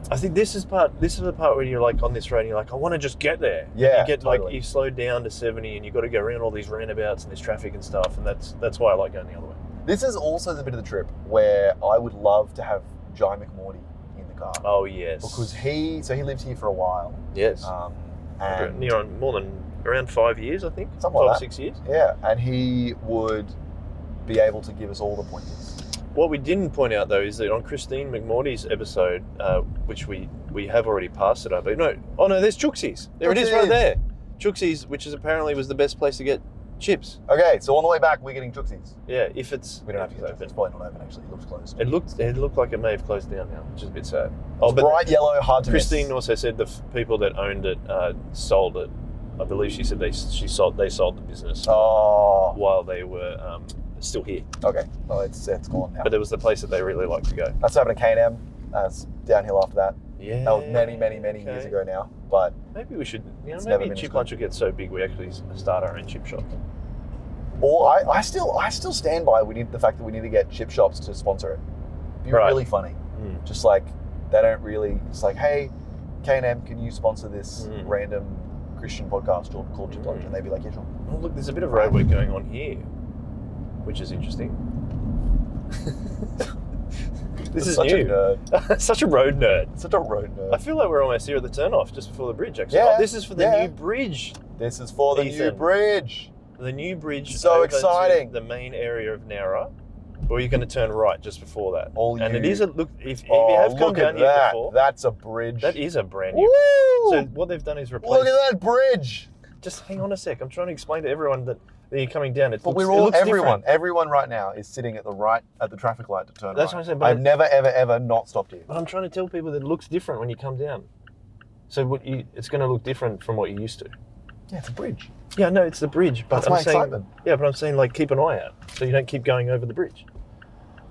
I think this is the part where you're like on this road and you're like, I want to just get there. Yeah, You get like totally. you slow down to 70 and you got to go around all these roundabouts and there's traffic and stuff, and that's why I like going the other way. This is also the bit of the trip where I would love to have Jai McMorty in the car. Oh yes. Because he lived here for a while. yes. And Near on more than around 5 years, I think. Something 5 like or that. 6 years. yeah, and he would be able to give us all the pointers. What we didn't point out though is that on Christine McMorty's episode, which we have already passed it, but no, oh no, there's Chooksie's. There it is, right Chooksie's. there. Chooksie's, which is apparently was the best place to get chips. Okay, so on the way back, we're getting Chooksies. Yeah, if it's We don't have to get open. Chooksies. It's probably not open, actually. It looks closed. It looked like it may have closed down now, which is a bit sad. It's bright yellow, hard to Christine miss. also said the people that owned it sold it. I believe she said they sold the business Oh, while they were still here. okay. Oh, it's gone now. But it was the place that they really liked to go. That's happened to K&M. It's downhill after that. Yeah. That was many, many, many years ago now. But Maybe we should, It's never maybe been as Chip good. Lunch will get so big we actually start our own chip shop. or I still stand by the fact that we need to get chip shops to sponsor it. Be Right. really funny. Mm. Just like they don't really. It's like, hey, K&M, can you sponsor this Mm. random Christian podcast called Chip Lunch? Mm. And they'd be like, yeah, sure. Oh, look, there's a bit of road work going on here, which is interesting. This is such new. a nerd. Such a road nerd. Such a road I nerd. feel like we're almost here at the turnoff, just before the bridge, actually. Yeah, Oh, this is for the yeah. new bridge. This is for the new Ethan. bridge. The new bridge. So over exciting. To the main area of Nowra, or you're going to turn right just before that. All And you- it is a look. If you Oh, have come look down at here that. before, That's a bridge. that is a brand new. Woo! So what they've done is replace. Look at that bridge. Just hang on a sec. I'm trying to explain to everyone that you're coming down. But we're all everyone right now is sitting at the traffic light to turn That's right. what I'm saying, but I've never ever not stopped here. But I'm trying to tell people that it looks different when you come down. So it's going to look different from what you used to. Yeah, it's a bridge. Yeah, no, it's the bridge. But That's I'm my saying, excitement. Yeah, but I'm saying like keep an eye out so you don't keep going over the bridge.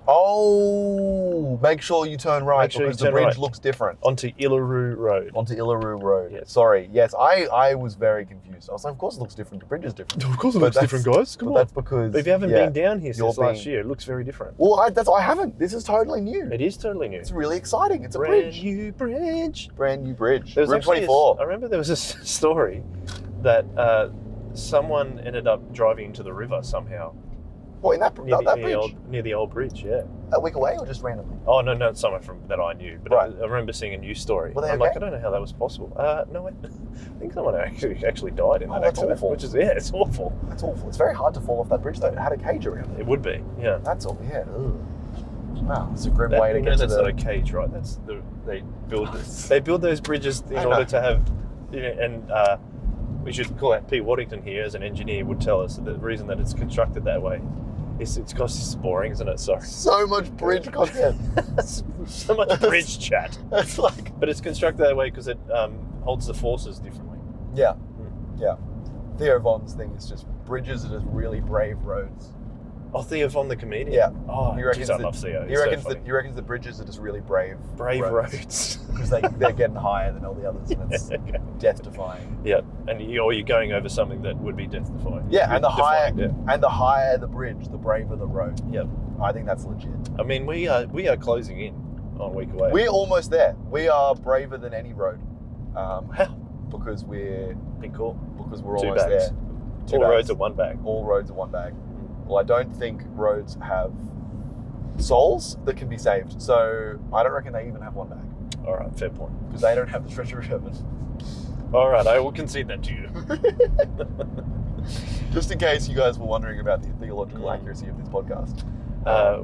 Oh, make sure you turn right Make sure you because the turn bridge right. looks different. Onto Illaroo Road. Onto Illaroo Road. Yes. Sorry. Yes, I was very confused. I was like, of course it looks different. The bridge is different. Of course it But looks different, that's- guys. Come But on. that's because But if you haven't yeah. been down here You're since last being- year, it looks very different. Well, I haven't. This is totally new. It is totally new. It's really exciting. It's a Brand bridge. new bridge. Brand new bridge. There was Route actually 24. I remember there was a story that someone ended up driving into the river somehow What, in that near bridge? near the old bridge. Yeah. A week away or just randomly? Oh no, it's someone from that I knew, but Right. I remember seeing a news story. Were they I'm like, okay? I don't know how that was possible. No, I think someone actually died in Oh, that that's accident, awful. which is it's awful. That's awful. It's very hard to fall off that bridge though. It had a cage around it. It would be, yeah. That's all. Yeah. Ugh. Wow, it's a grim That, way to you get know, to that's the. not a cage, right? That's they build those bridges in I know. order to have, and we should call out Pete Waddington here as an engineer would tell us that the reason that it's constructed that way is it's because it's boring, isn't it? Sorry. So much bridge content. So much bridge chat. It's like. But it's constructed that way because it holds the forces differently. Yeah. Yeah. Theo Von's thing is just bridges are just really brave roads. Oh, Theo Von the comedian. Yeah. Oh, He reckons geez, I that- love Theo. He He's so reckons funny. that the bridges are just really brave Roads. because they're getting higher than all the others and it's Okay. death defying. Yeah, and you're going over something that would be death-defying. Yeah, and the Defying death. higher the bridge, the braver the road. Yep. I think that's legit. I mean, we are closing in on week away. We're almost there. We are braver than any road. How? Because we're Big call. we're Two almost bags. there. All bags. roads are one bag. All roads are one bag. Well, I don't think roads have souls that can be saved. So I don't reckon they even have one bag All right, fair point. because they don't have the treasure of heaven. All right, I will concede that to you. Just in case you guys were wondering about the theological Mm. accuracy of this podcast.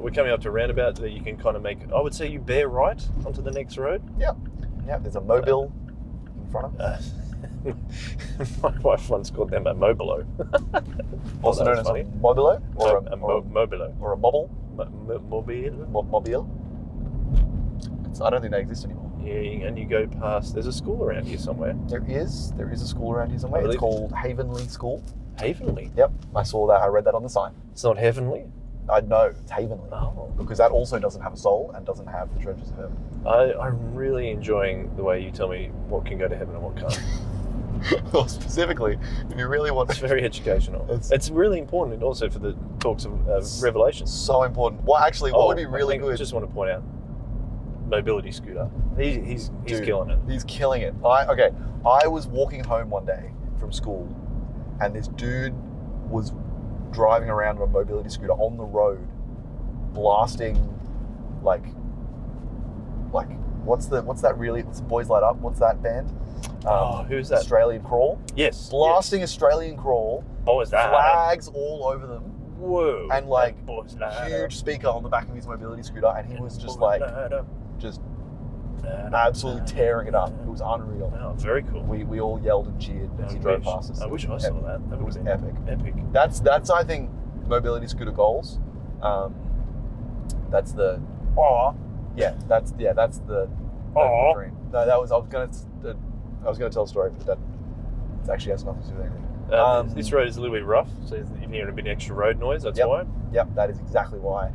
We're coming up to a roundabout that you can kind of make. I would say you bear right onto the next road. Yeah, there's a mobile in front of us. My wife once called them a mobilo. Also that known was as funny. a mobilo or Mobilo. or a mobile. Mobile. Mobile. I don't think they exist anymore. Yeah, and you go past. There's a school around here somewhere. There is a school around here somewhere. I It's believe- called Havenly School. Havenly. Yep, I saw that. I read that on the sign. It's not heavenly. I know it's Havenly Oh. because that also doesn't have a soul and doesn't have the treasures of heaven. I'm really enjoying the way you tell me what can go to heaven and what can't. Well, specifically, if you really want It's very educational. It's- It's really important also for the talks of Revelation. so important. Well, actually, what would be really I good? just want to point out, mobility scooter. He's Dude, killing it. He's killing it. I was walking home one day from school, and this dude was driving around on a mobility scooter on the road, blasting, like what's Boys Light Up? What's that band? Who's that? Australian Crawl. Yes. Blasting Australian Crawl, Yes. What was that? flags all over them, Whoa. and, like, Boys, huge speaker on the back of his mobility scooter, and he was just like absolutely tearing it up. It was unreal. Wow, very cool. We all yelled and cheered as he drove past us. I wish I saw that. That It would was have been epic. epic. That's I think mobility scooter goals. That's the that's the Aw. dream. No, I was gonna tell a story, but that it actually has nothing to do with anything. This road is a little bit rough, so if you're hearing a bit extra road noise, that's Yep. why. Yep, that is exactly why.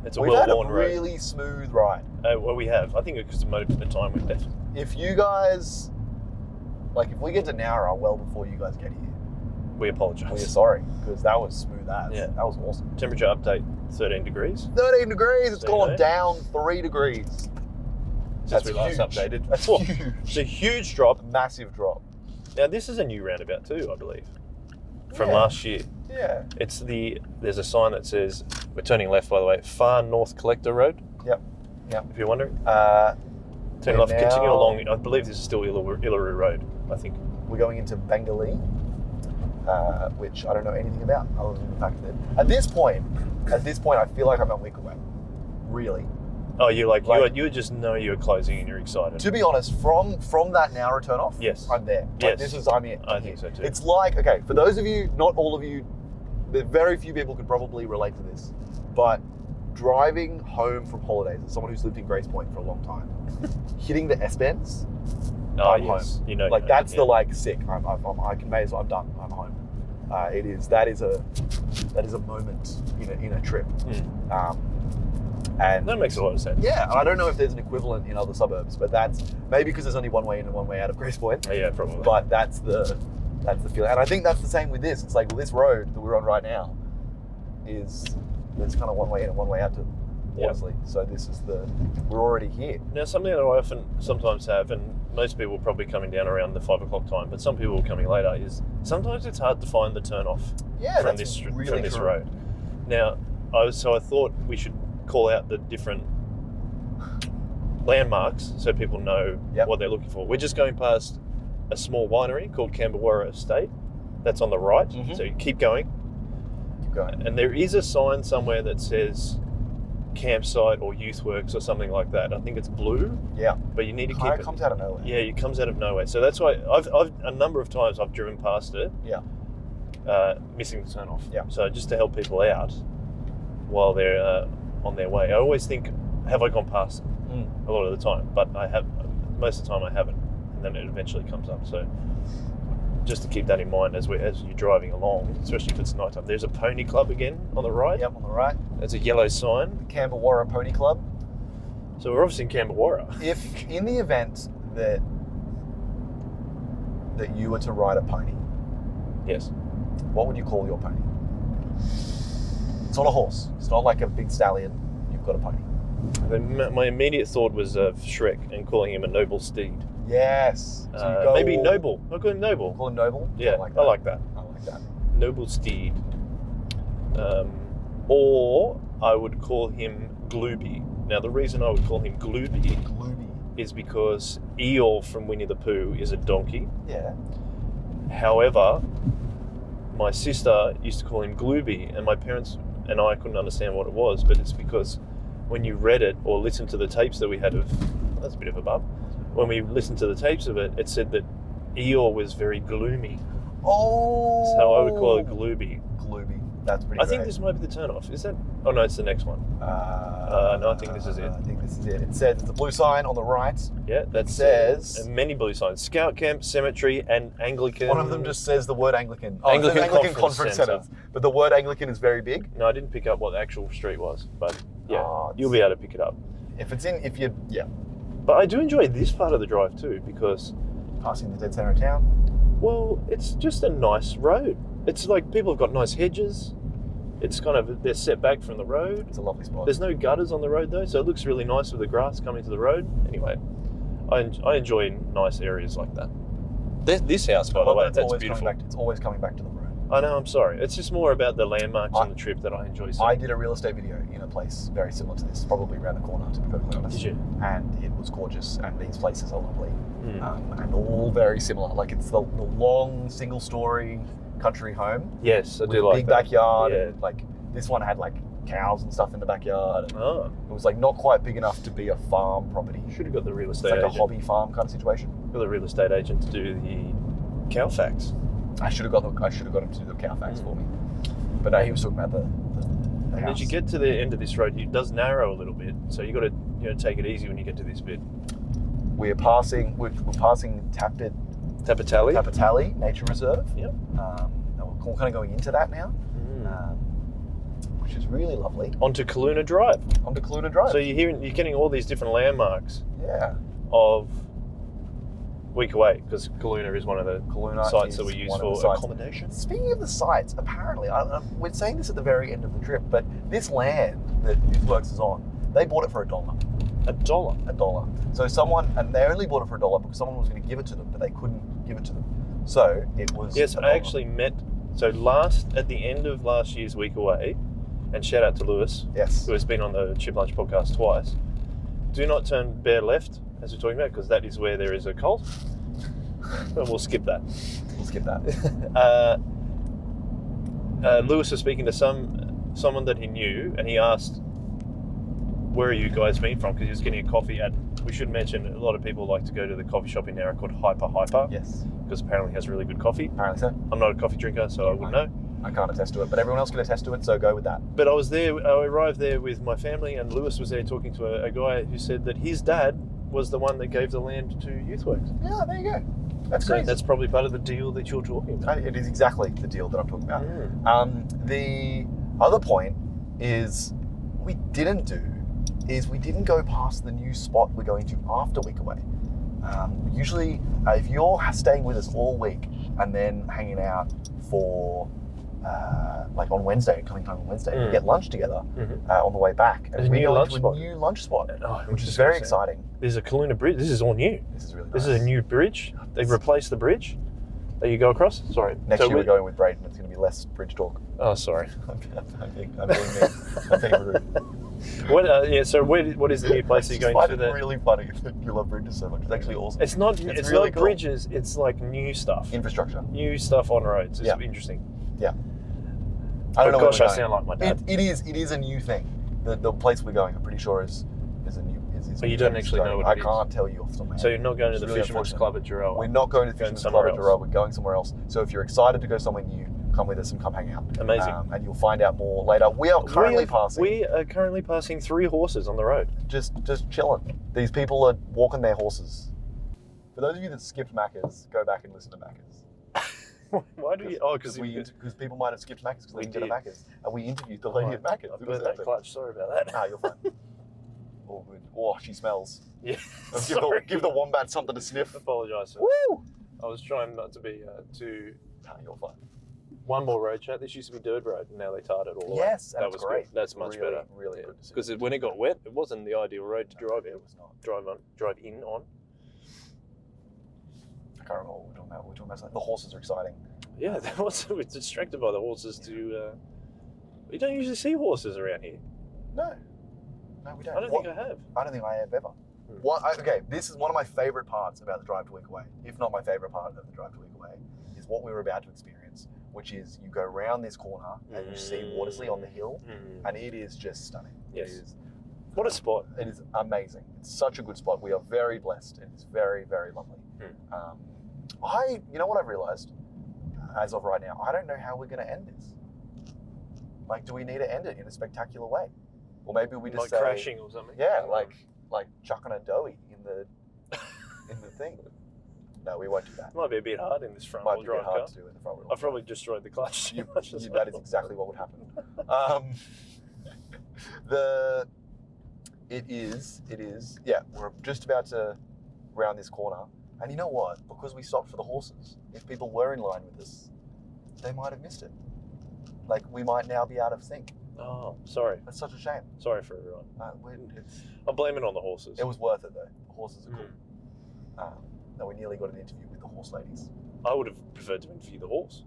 It's a We've had a well-worn road. really smooth ride. Well, we have. I think because of the time we've left. If you guys if we get to Nowra well before you guys get here, We we are apologise. sorry because that was smooth as. Yeah. That was awesome. Temperature update: 13 degrees 13 degrees. It's So you gone know. down 3 degrees. since That's we last huge. updated. That's Whoa. huge. It's a huge drop. Massive drop. Now this is a new roundabout too, I believe, from Yeah. last year. Yeah. There's a sign that says we're turning left, by the way, Far North Collector Road. Yep. If you're wondering, We're turn left, continue now- along. I believe this is still Illaroo Road. I think. We're going into Bengali, which I don't know anything about other than the fact that at this point, I feel like I'm at Winkleback. Really. Oh, you Like- you just know you're closing and you're excited. To be honest, from that now return off, Yes. I'm there. Yes. I'm here. I think so too. It's like, okay, for those of you, not all of you, very few people could probably relate to this, but driving home from holidays as someone who's lived in Grace Point for a long time, hitting the S-bends, I'm yes. home. You know, like that's yeah. the sick. I can may as well. I'm done. I'm home. That is a moment in a trip. And That makes a lot of sense. yeah, I don't know if there's an equivalent in other suburbs, but that's maybe because there's only one way in and one way out of Grace Point. Yeah, probably. But that's the feeling, and I think that's the same with this. It's like, well, this road that we're on right now there's kind of one way in and one way out to Yeah. Worsley. So we're already here. Now, something that I sometimes have, and most people probably coming down around the 5 o'clock time, but some people coming later, is sometimes it's hard to find the turn off Yeah, from that's this really from this true. road. Now, I thought we should call out the different landmarks so people know Yep. what they're looking for. We're just going past a small winery called Camberwarra Estate. That's on the right. Mhm. So you keep going, Keep going. and there is a sign somewhere that says campsite or youth works or something like that. I think it's blue. Yeah. But you need to keep Kind it. of comes out of nowhere. Yeah, it comes out of nowhere. So that's why I've a number of times I've driven past it. Yeah. Missing the turn off. Yeah. So just to help people out while they're on their way. I always think, have I gone past it? Mm. A lot of the time, but I have. Most of the time I haven't, and then it eventually comes up. So just to keep that in mind as you're driving along, especially if it's nighttime. There's a pony club again on the right. Yep, on the right. There's a yellow sign. Camberwarra Pony Club. So we're obviously in Camberwarra. If in the event that you were to ride a pony, Yes. what would you call your pony? It's not a horse. It's not like a big stallion. You've got a pony. My immediate thought was of Shrek and calling him a noble steed. Yes. So you go Maybe all- Noble. I'll call him Noble. Call him Noble? Yeah, I like that. I like that. I like that. Noble steed. Or I would call him Glooby. Now, the reason I would call him Glooby Gloomy. is because Eeyore from Winnie the Pooh is a donkey. Yeah. However, my sister used to call him Glooby, and my parents and I couldn't understand what it was, but it's because when you read it or listened to the tapes that we had of... That's a bit of a bump. When we listened to the tapes of it, it said that Eeyore was very gloomy. Oh. So I would call it Glooby. Gloomy. That's pretty I think great. this might be the turn-off. Is that... Oh, no, it's the next one. No, I think this is it. I think this is it. It says, there's a blue sign on the right. Yeah, that says- and many blue signs. Scout Camp, Cemetery, and Anglican. One of them just says the word Anglican. Oh, it says Anglican Anglican Conference Conference Centre. Centre. But the word Anglican is very big. No, I didn't pick up what the actual street was, but yeah, Oh, you'll be able to pick it up. Yeah. But I do enjoy this part of the drive too, because, Passing the dead centre of town. well, it's just a nice road. It's like people have got nice hedges. It's kind of, they're set back from the road. It's a lovely spot. There's no gutters on the road though, so it looks really nice with the grass coming to the road. Anyway, I enjoy nice areas like that. This house, by the way, that's beautiful. It's always coming back to the road. I know, I'm sorry. It's just more about the landmarks on the trip that I enjoy seeing. I did a real estate video in a place very similar to this, probably around the corner, to be perfectly honest. Did you? And it was gorgeous, and these places are lovely, Mm. and all very similar. Like it's the long single-story country home Yes, I with do a like big that. backyard. Yeah. And like this one had like cows and stuff in the backyard. And Oh, it was like not quite big enough to be a farm property. should have got the real It's estate like a agent. hobby farm kind of situation. Got the real estate agent to do the Carfax. I should have got him to do the Carfax for me, but no, he was talking about the And house. as you get to the end of this road, it does narrow a little bit, so you got to take it easy when you get to this bit. We're passing Tapatali. Tapatali Nature Reserve. Yep. And we're kind of going into that now, Mm. which is really lovely. Onto Kaluna Drive. Onto Kaluna Drive. So you're getting all these different landmarks yeah, of Weekaway, because Kaluna is one of the Kaluna sites that is we use one of for the sites. accommodation. Speaking of the sites, apparently, we're saying this at the very end of the trip, but this land that Youthworks is on, they bought it for $1. $1. So and they only bought it for $1 because someone was going to give it to them, but they couldn't give it to them. So it was. Yes, $1. I actually met. So at the end of last year's Weekaway, and shout out to Lewis, Yes. who has been on the Chip Lunch podcast twice. Do not turn bear left, as we're talking about, because that is where there is a cult. But we'll skip that. We'll skip that. Lewis was speaking to someone that he knew, and he asked, "Where are you guys been from?" Because he was getting a coffee at. We should mention a lot of people like to go to the coffee shop in Narra called Hyper, Yes. because apparently it has really good coffee. Apparently so. I'm not a coffee drinker, so I wouldn't know. I can't attest to it, but everyone else can attest to it, so go with that. But I was there. I arrived there with my family, and Lewis was there talking to a guy who said that his dad was the one that gave the land to Youthworks. Yeah, there you go. That's So great. that's probably part of the deal that you're talking about. It is exactly the deal that I'm talking about. Mm. The other point is we didn't go past the new spot we're going to after Weekaway. Usually, if you're staying with us all week and then hanging out for like on Wednesday, coming home on Wednesday, we get lunch together Mhm. on the way back. There's a we're new going lunch to spot. a new lunch spot, Oh, I was which is just very gonna say, exciting. There's a Kaluna Bridge. This is all new. This is really nice. This is a new bridge. They've replaced the bridge that you go across. Sorry. Next So year we're going with Braden. It's going to be less bridge talk. Oh, sorry. I'm being mean. I'm being rude. So what is the new place that It's you're just going to? find it really funny that you love bridges so much. It's actually awesome. It's not. It's It's really not cool. bridges. It's like new stuff. Infrastructure. New stuff on roads. It's Yeah. interesting. Yeah. I don't know. Gosh, where I we're sound like my going. dad. It is a new thing. The place we're going, I'm pretty sure is a new. Is But you don't actually know what I it is. can't tell you off the top of my head. So you're not going to It's the really Fisherman's unfortunate. Club at Jarrell. We're not going to the Going Fisherman's somewhere Club at else. Jarrell. We're going somewhere else. So if you're excited to go somewhere new, come with us and come hang out. Amazing. And you'll find out more later. We are currently passing. We are currently passing 3 horses on the road. Just chilling. These people are walking their horses. For those of you that skipped Macca's, go back and listen to Macca's. Why do you? Oh, because Because people might have skipped Macca's because We they didn't go to did. Macca's. And we interviewed the lady at Macca's. I It was burnt that epic. clutch. Sorry about that. Ah, you're fine. All good. Oh, she smells. Yeah. Give the wombat something to sniff. Apologise. Woo! I was trying not to be too. Ah, you're fine. One more road chat. This used to be dirt road, and now they tarred it all the way. Yes, and that it's was great. Good. That's much Really, better. really good to see. Because when it got wet, it wasn't the ideal road to drive in. It was not. Drive in on. I can't remember what we're talking about. We're talking about something. The horses are exciting. Yeah, that was. I was distracted by the horses. You don't usually see horses around here. No, we don't. I don't think I have. I don't think I have ever. Hmm. Okay, this is one of my favorite parts about the drive to Weekaway, if not my favorite part of the drive to Weekaway, is what we were about to experience, which is you go round this corner and you see Watersley on the hill, and it is just stunning. Yes. What a spot. It is amazing. It's such a good spot. We are very blessed. It is very, very lovely. You know what I've realized as of right now? I don't know how we're going to end this. Like, do we need to end it in a spectacular way? Or maybe we just Like say, crashing or something. yeah, like chucking a doughy in the thing. No, we won't do that. Might be a bit hard in this front Might wheel be a bit drive hard car. to do in the front wheel. I've probably destroyed the clutch too much as That is well. exactly what would happen. It is. Yeah, we're just about to round this corner, and you know what? Because we stopped for the horses, if people were in line with us, they might have missed it. Like, we might now be out of sync. Oh, sorry. That's such a shame. Sorry for everyone. I'm blaming it on the horses. It was worth it though. The horses are cool. No, we nearly got an interview with the horse ladies. I would have preferred to interview the horse.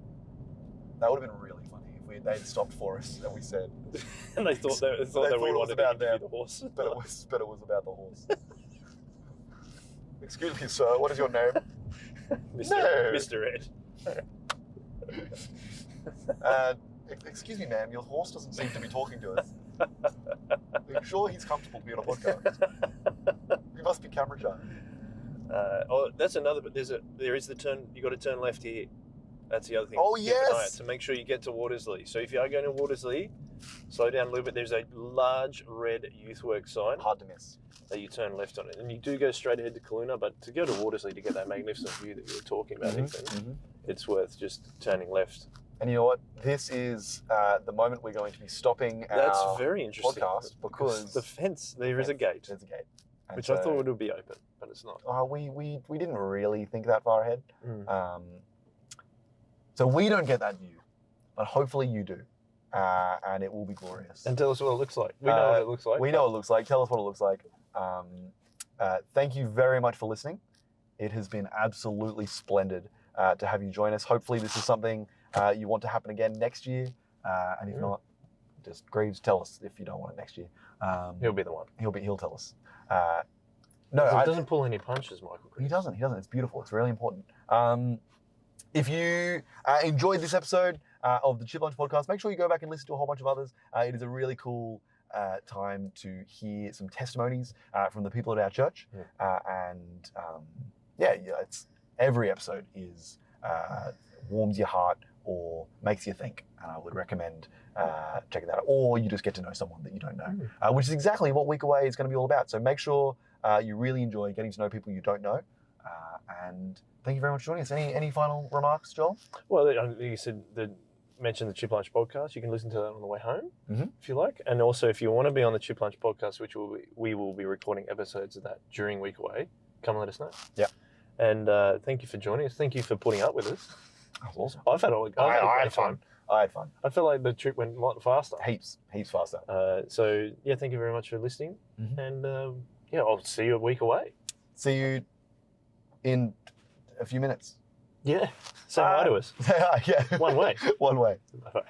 That would have been really funny if they'd stopped for us and we said, And they thought that we thought it was wanted to about interview them. the horse. but it was about the horse. Excuse me, sir. What is your name? Mr. Ed. Excuse me, ma'am. Your horse doesn't seem to be talking to us. Are you sure he's comfortable being on a podcast? He must be camera shy. That's another. But there is the turn. You got to turn left here. That's the other thing. Oh, to keep an eye out, yes! to make sure you get to Watersley. So if you are going to Watersley, slow down a little bit. There's a large red YouthWorks sign Hard to miss. that you turn left on it, and you do go straight ahead to Kaluna. But to go to Watersley to get that magnificent view that you were talking about, Ethan, it's worth just turning left. And you know what? This is the moment we're going to be stopping That's our very interesting. podcast because the fence, there is a gate, there's a gate. And which I thought would be open, but it's not. we didn't really think that far ahead. So we don't get that view, but hopefully you do. And it will be glorious. And tell us what it looks like. We know what it looks like. We know what it looks like. Tell us what it looks like. Thank you very much for listening. It has been absolutely splendid to have you join us. Hopefully this is something you want to happen again next year. And if not, just Greaves, tell us if you don't want it next year. He'll be the one. He'll tell us. He doesn't pull any punches, Michael. He doesn't. It's beautiful. It's really important. If you enjoyed this episode of the Chip Lunch podcast, make sure you go back and listen to a whole bunch of others. It is a really cool time to hear some testimonies from the people at our church. It's every episode is warms your heart or makes you think, and I would recommend checking that out. Or you just get to know someone that you don't know, which is exactly what Weekaway is going to be all about. So make sure you really enjoy getting to know people you don't know. And thank you very much for joining us. Any final remarks, Joel? Well, you said mention the Chip Lunch podcast. You can listen to that on the way home if you like. And also, if you want to be on the Chip Lunch podcast, which we will be recording episodes of that during Weekaway, come and let us know. Yeah. And thank you for joining us. Thank you for putting up with us. That was awesome. I've had I had fun. I had fun. I felt like the trip went a lot faster. Heaps faster. So, yeah, thank you very much for listening. And, I'll see you a week away. See you in a few minutes. Yeah. Say hi to us. Yeah. One way. One way. Bye.